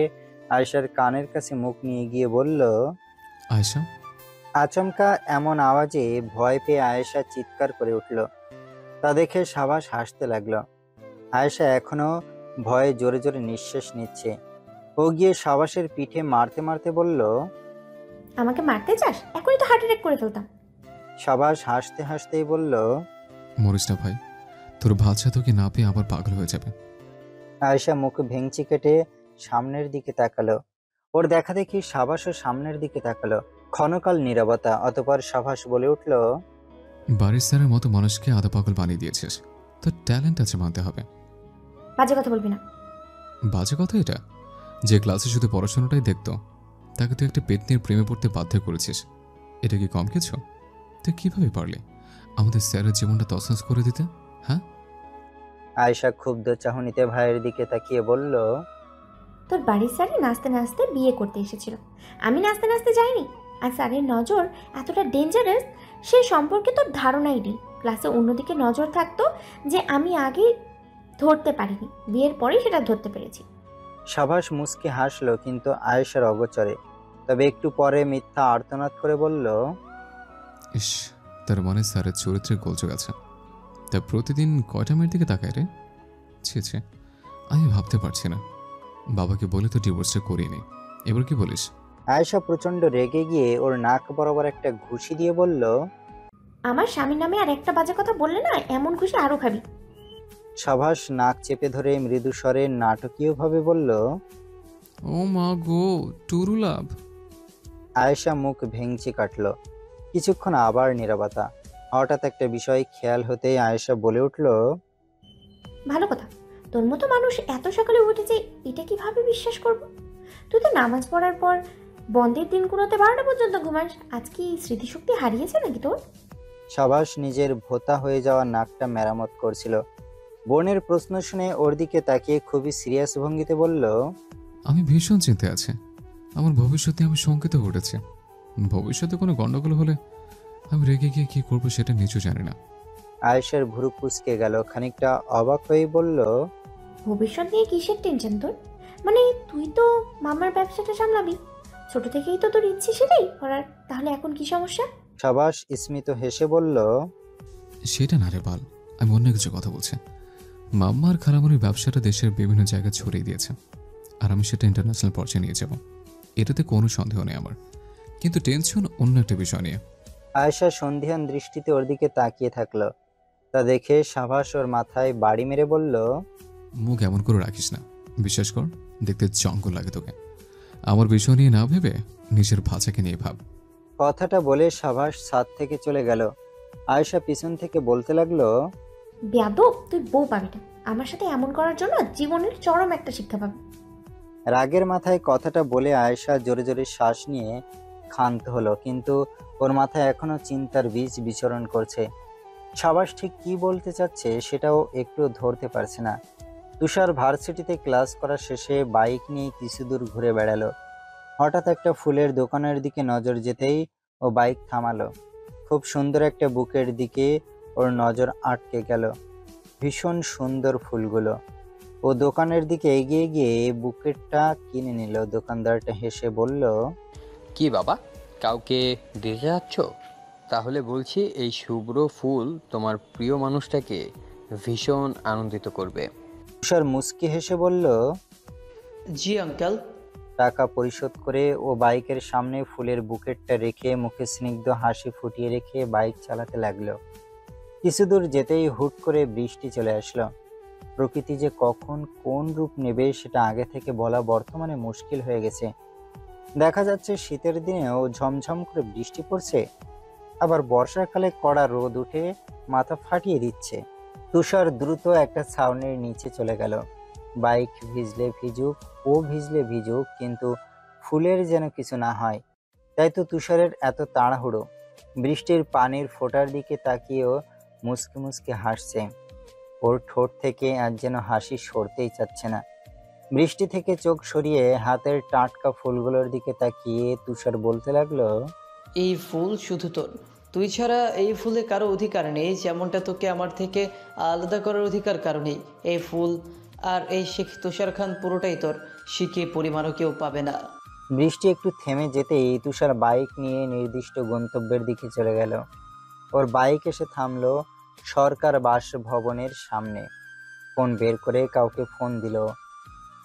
আয়েশার কানের কাছে মুখ নিয়ে গিয়ে বলল, আয়েশা। আচমকা এমন আওয়াজে ভয় পেয়ে আয়েশা চিৎকার করে উঠল। তা দেখে সাভাস হাসতে লাগলো। আয়েশা এখনো ভয়ে জোরে জোরে নিঃশ্বাস নিচ্ছে। ও গিয়ে সাভাসের পিঠে মারতে মারতে বলল, আমাকে মারতে চাস? এখনই তো হার্ট অ্যাটাক করে ফেলতাম। সাভাস হাসতে হাসতেই বলল, মরিস না ভাই, তোর বাচ্চা তোকে না পেয়ে আবার পাগল হয়ে যাবে। আয়েশা মুখ ভেঙচি কেটে সামনের দিকে তাকালো। ওর দেখা দেখি সাভাসও সামনের দিকে তাকালো। ক্ষণকাল নীরবতা, অতঃপর সাভাস বলে উঠল, বারিশ স্যারের মতো মানুষকে আধা পাগল বানিয়ে দিয়েছিস। তোর ট্যালেন্ট আছে মানতে হবে। বাজে কথা বলবি না। বাজে কথা এটা? যে ক্লাসে শুধু পড়াশোনাটাই দেখতো তাকে তুই একটা পেতনির প্রেমে পড়তে বাধ্য করেছিস। এটা কি কম কিছু? তুই কিভাবে পারলি আমাদের স্যারের জীবনটা তছনছ করে দিতে? হ্যাঁ? আয়েশা ক্ষুব্ধ চাহনিতে ভাইয়ের দিকে তাকিয়ে বলল, তোর বাড়ির স্যারে নাচতে নাচতে বিয়ে করতে এসেছিল, আমি নাচতে নাচতে যাইনি। আর স্যারের নজর এতটা ডেঞ্জারাস সে সম্পর্কে তোর ধারণাই নেই। ক্লাসে অন্যদিকে নজর থাকতো যে আমি আগে ধরতে পারিনি, বিয়ের পরেই সেটা ধরতে পেরেছি। সাভাস মুচকি হাসলো, কিন্তু আয়েশার অগোচরে। তবে একটু পরে মিথ্যা আর্তনাদ করে বলল, ইস, তার মানে স্যারের চরিত্রে গোলযোগ আছে। তা প্রতিদিন কয়টা মেয়ের দিকে তাকায় রে? ছি ছি, আমি ভাবতে পারছি না। বাবাকে বলে তো ডিভোর্সটা করিনি, এবার কি বলিস? আয়েশা প্রচন্ড রেগে গিয়ে ওর নাক বরাবর একটা ঘুষি দিয়ে বলল, আমার স্বামীর নামে আর একটা বাজে কথা বললে না, এমন খুশি আরো খাবি। সাভাস নাক চেপে ধরে মৃদু স্বরে নাটকীয় ভাবে বলল, ও মা গো, টুরু লাভ। আয়েশা মুখ ভেঙচি কাটল। কিছুক্ষণ আবার নীরবতা। হঠাৎ একটা বিষয় খেয়াল হতেই আয়েশা বলে উঠল, ভালো কথা, তোর মতো মানুষ এত সকালে উঠেছে এটা কিভাবে বিশ্বাস করব? তুই তো নামাজ পড়ার পর বন্ধের দিনগুলোতে 12টা পর্যন্ত ঘুমাস। আজকে এই স্মৃতিশক্তি হারিয়েছে নাকি তোর? সাভাস নিজের ভোতা হয়ে যাওয়া নাকটা মেরামত করছিল। বোনের প্রশ্ন শুনে ওর দিকে তাকিয়ে খুবই সিরিয়াস ভঙ্গিতে বলল, আমি ভীষণ চিন্তায় আছি। আমার ভবিষ্যতে আমি শঙ্কিত ঘটেছে। ভবিষ্যতে কোনো গন্ডগোল হলে আমি রেগে গিয়ে কি করবো সেটা নিজেও জানি না। আয়েশার ভুরু কুঁচকে গেল, খানিকটা অবাক হয়ে বলল, ভবিষ্যৎ নিয়ে কিসের টেনশন তোর? মানে তুই তো মামার ব্যবসাটা সামলাবি, ছোট থেকেই তো তোর ইচ্ছে সেটাই করার, তাহলে এখন কি সমস্যা? সাবাস স্মিত হেসে বলল, সেটা না রে বাল, আমি অন্য কিছু কথা বলছি। মাম্মার খালামুনির ব্যবসাটা দেশের বিভিন্ন জায়গায় ছড়িয়ে দিয়েছে, আর আমি সেটা ইন্টারন্যাশনাল পর্যায়ে নিয়ে যাব, এটাতে কোনো সন্দেহ নেই আমার। কিন্তু টেনশন অন্য একটা বিষয় নিয়ে। আয়েশা সন্ধিহান দৃষ্টিতে ওর দিকে তাকিয়ে থাকলো। তা দেখে সাবাস ওর মাথায় বাড়ি মেরে বলল, মুখ এমন করে রাখিস না, বিশ্বাস কর দেখতে জঙ্গল লাগে তোকে। আমার বিষয় নিয়ে না ভেবে নিজের ভাষাকে নিয়ে ভাব। কথাটা বলে সাবাস ছাদ থেকে চলে গেল। আয়েশা পিছন থেকে বলতে লাগলো, বেয়াদব, তুই বউ পাবি না, আমার সাথে এমন করার জন্য জীবনের চরম একটা শিক্ষা পাবি। রাগের মাথায় কথাটা বলে আয়েশা জোরে জোরে শ্বাস নিয়ে ক্ষান্ত হলো, কিন্তু ওর মাথায় এখনো চিন্তার বীজ বিচরণ করছে। সাবাস ঠিক কি বলতে চাচ্ছে সেটাও একটু ধরতে পারছে না। তুষার ভার্সিটিতে ক্লাস করা শেষে বাইক নিয়ে কিছু দূর ঘুরে বেড়ালো। হঠাৎ একটা ফুলের দোকানের দিকে নজর যেতেই ও বাইক থামালো। খুব সুন্দর একটা বুকের দিকে ওর নজর আটকে গেল। ভীষণ সুন্দর ফুলগুলো। ও দোকানের দিকে এগিয়ে গিয়ে বুকেটটা কিনে নিল। দোকানদারটা হেসে বলল, কি বাবা, কাউকে দিতে যাচ্ছ? তাহলে বলছি এই শুভ্র ফুল তোমার প্রিয় মানুষটাকে ভীষণ আনন্দিত করবে। তুষার মুচকি হেসে বলল, জি আঙ্কেল। টাকা পরিশোধ করে ও বাইকের সামনে ফুলের বুকেটটা রেখে মুখে স্নিগ্ধ হাসি ফুটিয়ে রেখে বাইক চালাতে লাগলো। কিছু দূর যেতেই হুট করে বৃষ্টি চলে আসলো। প্রকৃতি যে কখন কোন রূপ নেবে সেটা আগে থেকে বলা বর্তমানে মুশকিল হয়ে গেছে। দেখা যাচ্ছে শীতের দিনেও ঝমঝম করে বৃষ্টি পড়ছে, আবার বর্ষাকালে কড়া রোদ উঠে মাথা ফাটিয়ে দিচ্ছে। তুষার দ্রুত একটা ছাউনির নিচে চলে গেল। বাইক ভিজলে ভিজুক, ও ভিজলে ভিজুক, কিন্তু ফুলের যেন কিছু না হয়। তাই তো তুষারের এত তাড়াহুড়ো। বৃষ্টির পানির ফোঁটার দিকে তাকিয়েও মুচকে মুচকে হাসছে। ওর ঠোঁট থেকে আজ যেন হাসি সরতেই চাচ্ছে না। বৃষ্টি থেকে চোখ সরিয়ে হাতের টাটকা ফুলগুলোর দিকে তাকিয়ে তুষার বলতে লাগলো, এই ফুল শুধু তোর, তুই ছাড়া এই ফুলে কারো অধিকার নেই, যেমনটা তোকে আমার থেকে আলাদা করার অধিকার কারো নেই। এই ফুল আর এই শেখ তুষার খান পুরোটাই তোর, শিখে পরিমাণও কেউ পাবে না। বৃষ্টি একটু থেমে যেতেই তুষার বাইক নিয়ে নির্দিষ্ট গন্তব্যের দিকে চলে গেল। ওর বাইক এসে থামলো সরকার বাসভবনের সামনে। ফোন বের করে কাউকে ফোন দিল।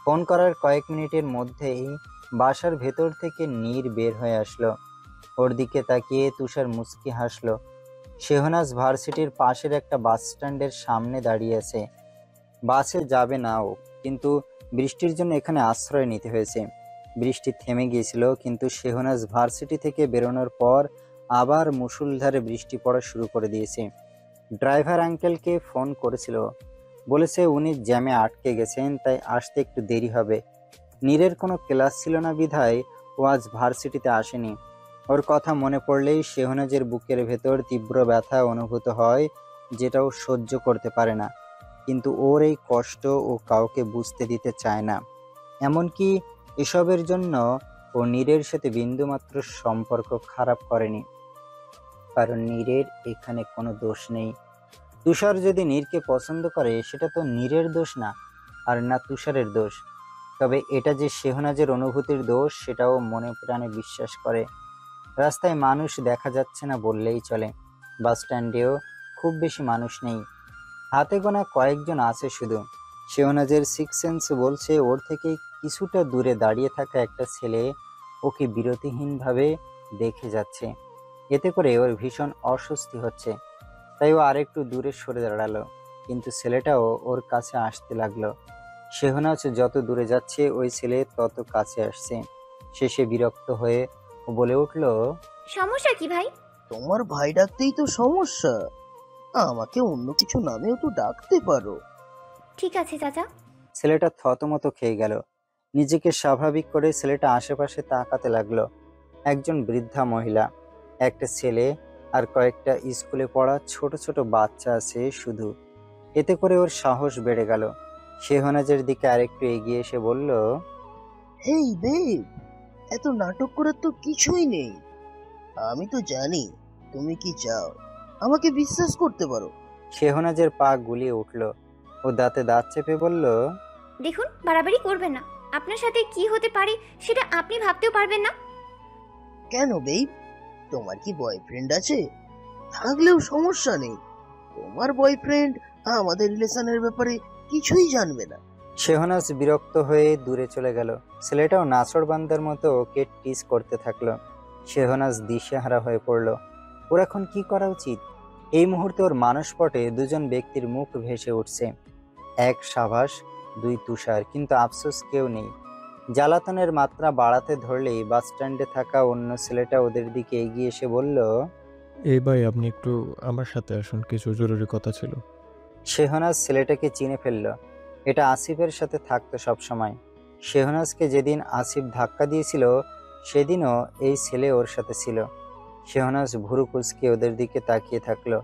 ফোন করার কয়েক মিনিটের মধ্যেই বাসার ভেতর থেকে নীর বের হয়ে আসলো। ওর দিকে তাকিয়ে তুষার মুচকি হাসলো। শেহনাজ ভার্সিটির পাশের একটা বাস স্ট্যান্ডের সামনে দাঁড়িয়ে আছে। বাসে যাবে না ও, কিন্তু বৃষ্টির জন্য এখানে আশ্রয় নিতে হয়েছে। বৃষ্টি থেমে গিয়েছিল, কিন্তু শেহনাজ ভার্সিটি থেকে বেরোনোর পর আবার মুষলধারে বৃষ্টি পড়া শুরু করে দিয়েছে। ড্রাইভার আঙ্কেলকে ফোন করেছিল, বলেছে উনি জ্যামে আটকে গেছেন, তাই আসতে একটু দেরি হবে। নীরের কোনো ক্লাস ছিল না বিধায় ও আজ ভার্সিটিতে আসেনি। ওর কথা মনে পড়লেই শেহনাজের বুকের ভেতর তীব্র ব্যথা অনুভূত হয়, যেটাও সহ্য করতে পারে না। কিন্তু ওর এই কষ্ট ও কাউকে বুঝতে দিতে চায় না। এমনকি এসবের জন্য ও নীরের সাথে বিন্দুমাত্র সম্পর্ক খারাপ করেনি, কারণ নীরের এখানে কোনো দোষ নেই। তুষার যদি নীরকে পছন্দ করে সেটা তো নীরের দোষ না, আর না তুষারের দোষ। তবে এটা যে শেহনাজের অনুভূতির দোষ সেটাও মনে প্রাণে বিশ্বাস করে। রাস্তায় মানুষ দেখা যাচ্ছে না বললেই চলে। বাস স্ট্যান্ডেও খুব বেশি মানুষ নেই, হাতে গোনা কয়েকজন আছে শুধু। শেহনাজের সিক্স সেন্স বলছে ওর থেকে কিছুটা দূরে দাঁড়িয়ে থাকা একটা ছেলে ওকে বিরতিহীনভাবে দেখে যাচ্ছে। এতে করে ওর ভীষণ অস্বস্তি হচ্ছে, তাই ও আরেকটু দূরে সরে দাঁড়ালো, কিন্তু ছেলেটাও ওর কাছে আসতে লাগলো। শেহনাজ যত দূরে যাচ্ছে ওই ছেলে তত কাছে আসছে। শেষে বিরক্ত হয়ে ও বলে উঠল, সমস্যা কি ভাই? তোমার ভাই ডাকতেই তো সমস্যা, আমাকে অন্য কিছু নামেও তো ডাকতে পারো। ঠিক আছে চাচা। ছেলেটা থতমত খেয়ে গেল। নিজেকে স্বাভাবিক করে ছেলেটা আশেপাশে তাকাতে লাগলো। একজন বৃদ্ধা মহিলা, একটা ছেলে আর কয়েকটা স্কুলে পড়া ছোট ছোট বাচ্চা আছে শুধু। এতে করে ওর সাহস বেড়ে গেল। শেহনাজের দিকে আরেকটু এগিয়ে এসে বলল, হেই বেব, এত নাটক করার তো কিছুই নেই। আমি তো জানি তুমি কি চাও, আমাকে বিশ্বাস করতে পারো। শেহনাজের পা গুলিয়ে উঠল। ও দাঁতে দাঁত চেপে বলল, দেখুন, বাড়াবাড়ি করবেন না। আপনার সাথে কি হতে পারে সেটা আপনি ভাবতেও পারবেন না। কেন বেব, তোমার কি বয়ফ্রেন্ড আছে? থাকলেও সমস্যা নেই। তোমার বয়ফ্রেন্ড আমাদের রিলেশনের ব্যাপারে কিছুই জানবে না। শেহনাজ বিরক্ত হয়ে দূরে চলে গেল। ছেলেটাও নাছোড়বান্দার মতো ওকে টিস করতে থাকলো। শেহনাজ দিশেহারা হয়ে পড়ল। ওর এখন কি করা উচিত? এই মুহূর্তে ওর মানসপটে দুজন ব্যক্তির মুখ ভেসে উঠছে। এক সাবাস, দুই তুষার, কিন্তু আফসোস কেউ নেই। জ্বালাতনের মাত্রা বাড়াতে ধরলেই বাস স্ট্যান্ডে থাকা অন্য ছেলেটা ওদের দিকে এগিয়ে এসে বলল, এই ভাই, আপনি একটু আমার সাথে আসুন, কিছু জরুরি কথা ছিল। শেহনাজ ছেলেটাকে চিনে ফেলল। এটা আসিফের সাথে থাকতো সবসময়। শেহনাজকে যেদিন আসিফ ধাক্কা দিয়েছিল সেদিনও এই ছেলে ওর সাথে ছিল। শেহনাজ ভুরু কুঁচকে ওদের দিকে তাকিয়ে থাকলো।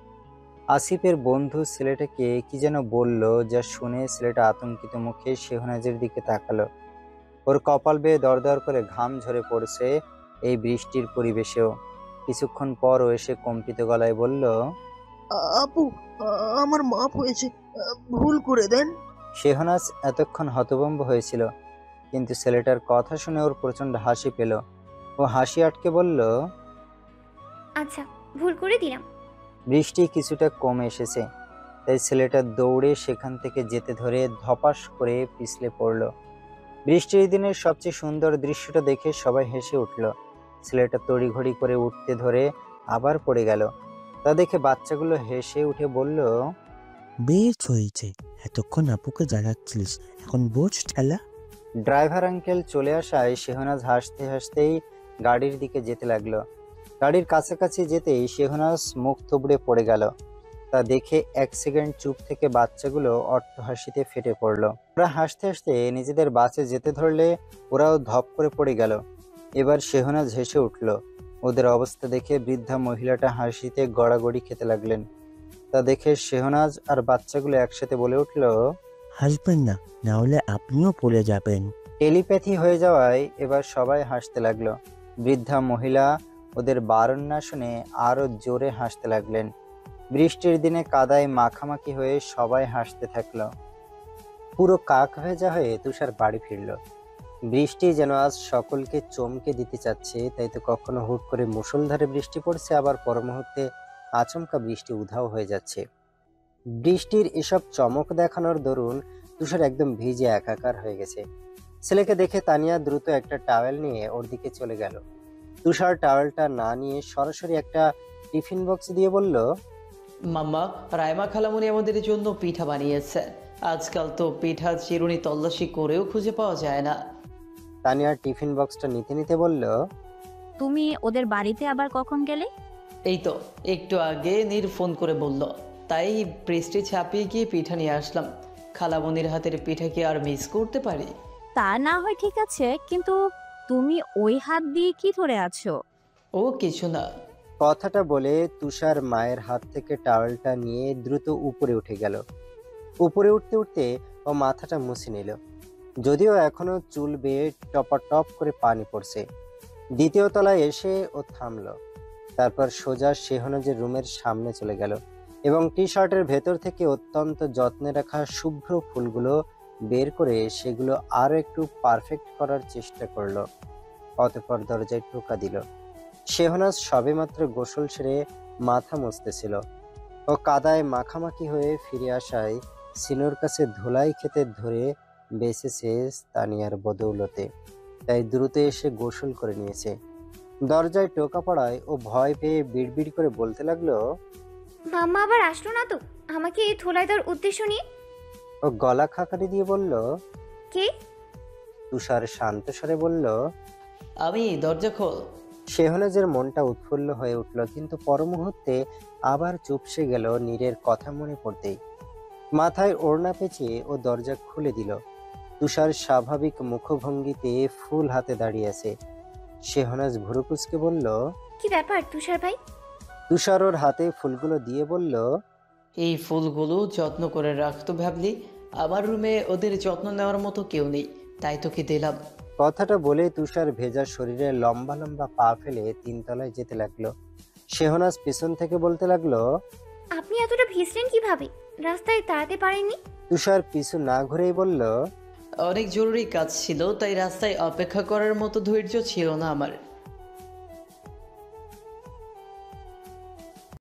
আসিফের বন্ধু ছেলেটাকে কি যেন বলল, যা শুনে ছেলেটা আতঙ্কিত মুখে শেহনাজের দিকে তাকালো। ওর কপাল বেয়ে দরদর করে ঘাম ঝরে পড়ছে এই বৃষ্টির পরিবেশেও। কিছুক্ষণ পর ও এসে কম্পিত গলায় বলল, আপু, আমার মাপ হয়েছে, ভুল করে দেন। শেহনাজ এতক্ষণ হতভম্ব হয়েছিল, কিন্তু ছেলেটার কথা শুনে ওর প্রচন্ড হাসি পেল। ও হাসি আটকে বলল, আচ্ছা, ভুল করে দিলাম। বৃষ্টি কিছুটা কমে এসেছে, তাই ছেলেটা দৌড়ে সেখান থেকে যেতে ধরে ধপাস করে পিছলে পড়ল। বৃষ্টির দিনের সবচেয়ে সুন্দর দৃশ্যটা দেখে সবাই হেসে উঠল। ছেলেটা তড়িঘড়ি করে উঠতে ধরে আবার পড়ে গেল। তা দেখে বাচ্চাগুলো হেসে উঠে বলল, বেশ হয়েছে, এতক্ষণ আপুকে জাগাচ্ছিলিস, এখন বোঝ ঠেলা। ড্রাইভার আঙ্কেল চলে আসায় শেহনাজ হাসতে হাসতেই গাড়ির দিকে যেতে লাগলো। গাড়ির কাছাকাছি যেতেই শেহনাজ মুখ থুবড়ে পড়ে গেল। তা দেখে এক সেকেন্ড চুপ থেকে বাচ্চাগুলো অট্টহাসিতে ফেটে পড়ল। ওরা হাসতে হাসতে নিজেদের বাসে যেতে ধরলে ওরাও ধপ করে পড়ে গেল। এবার শেহনাজ হেসে উঠল। ওদের অবস্থা দেখে বৃদ্ধা মহিলাটা হাসিতে গড়াগড়ি খেতে লাগলেন। তা দেখে শেহনাজ আর বাচ্চাগুলো একসাথে বলে উঠল, হাসবেন না, না হলে আপনিও পড়ে যাবেন। টেলিপ্যাথি হয়ে যাওয়ায় এবার সবাই হাসতে লাগলো। বৃদ্ধা মহিলা ওদের বারণ না শুনে আরো জোরে হাসতে লাগলেন। বৃষ্টির দিনে কাদায় মাখামাখি হয়ে সবাই হাসতে থাকলো। পুরো কাক ভেজা হয়ে তুষার বাড়ি ফিরল। বৃষ্টি যেন আজ সকলকে চমকে দিতে চাচ্ছে, তাই তো কখনো হুট করে মুষলধারে বৃষ্টি পড়ছে, আবার পর মুহূর্তে আচমকা বৃষ্টি উধাও হয়ে যাচ্ছে। বৃষ্টির এসব চমক দেখানোর দরুন তুষার একদম ভিজে একাকার হয়ে গেছে। ছেলেকে দেখে তানিয়া দ্রুত একটা টাওয়েল নিয়ে ওর দিকে চলে গেল। তুষার টাওয়েলটা না নিয়ে সরাসরি একটা টিফিন বক্স দিয়ে বলল, মাম্মা, রাইমা খালামুনি আমাদের জন্য পিঠা বানিয়েছে। আজকাল তো পিঠা চিরুনি তল্লাশি করেও খুঁজে পাওয়া যায় না। তানিয়া টিফিন বক্সটা নিতে নিতে বলল, তুমি ওদের বাড়িতে আবার কখন গেলে? এই তো একটু আগে নীর ফোন করে বলল, তাই বৃষ্টি ছাপিয়ে গিয়ে পিঠা নিয়ে আসলাম। খালামুনির হাতের পিঠা কি আর মিস করতে পারি? তা না হয় ঠিক আছে, কিন্তু তুমি ওই হাত দিয়ে কি ধরে আছো? ও কিছু না। কথাটা বলে তুষার মায়ের হাত থেকে টাওয়েলটা নিয়ে দ্রুত উপরে উঠে গেল। উপরে উঠতে উঠতে ও মাথাটা মুছে নিল, যদিও এখনো চুল বেয়ে টপাটপ করে পানি পড়ছে। দ্বিতীয় তলায় এসে ও থামলো। তারপর সোজা শেহনাজের রুমের সামনে চলে গেল এবং টি শার্টের ভেতর থেকে অত্যন্ত যত্নে রাখা শুভ্র ফুলগুলো বের করে সেগুলো আরো একটু পারফেক্ট করার চেষ্টা করলো। অতঃপর দরজায় টোকা দিল। শেহনাজ সবেমাত্র গোসল সেরে মাথা মুছতেছিল। ও কাদায় মাখামাখি হয়ে ফিরে আসায় সিনুর কাছে ধুলাই খেতে ধরে বেঁচেছে তানিয়ার বদৌলতে, তাই দ্রুত এসে গোসল করে নিয়েছে। দরজায় টোকা পড়ায় ও ভয় পেয়ে বিড়বিড় করে বলতে লাগলো, মাম্মা আবার আসলো না তো আমাকে এই ধোলাই দেওয়ার উদ্দেশ্য নিয়ে? ও গলা খাকারি দিয়ে বলল, কে? তুষার শান্ত স্বরে বলল, আমি। দরজা খোল। শেহনাজের মনটা উৎফুল্ল হয়ে উঠল, কিন্তু পর মুহূর্তে আবার চুপসে গেল নীরের কথা মনে পড়তেই। মাথায় ওড়না পেঁচিয়ে ও দরজা খুলে দিল। তুষার স্বাভাবিক মুখভঙ্গিতে ফুল হাতে দাঁড়িয়ে আছে। শেহনাজ ভুরু কুঁচকে বলল, কি ব্যাপার তুষার ভাই? তুষার ওর হাতে ফুলগুলো দিয়ে বলল, এই ফুলগুলো যত্ন করে রাখতো ভাবলি, আমার রুমে ওদের যত্ন নেওয়ার মতো কেউ নেই, তাই তোকে দিলাম। কথাটা বলে তুষার ভেজা শরীরে লম্বা লম্বা পা ফেলে 3 তলায় যেতে লাগলো। শেহনাজ পিছন থেকে বলতে লাগলো, আপনি এতটা ভিজলেন কিভাবে? রাস্তায় দাঁড়াতে পারেননি? তুষার পিছু না ঘুরেই বলল, অনেক জরুরি কাজ ছিল, তাই রাস্তায় অপেক্ষা করার মতো ধৈর্য ছিল না আমার।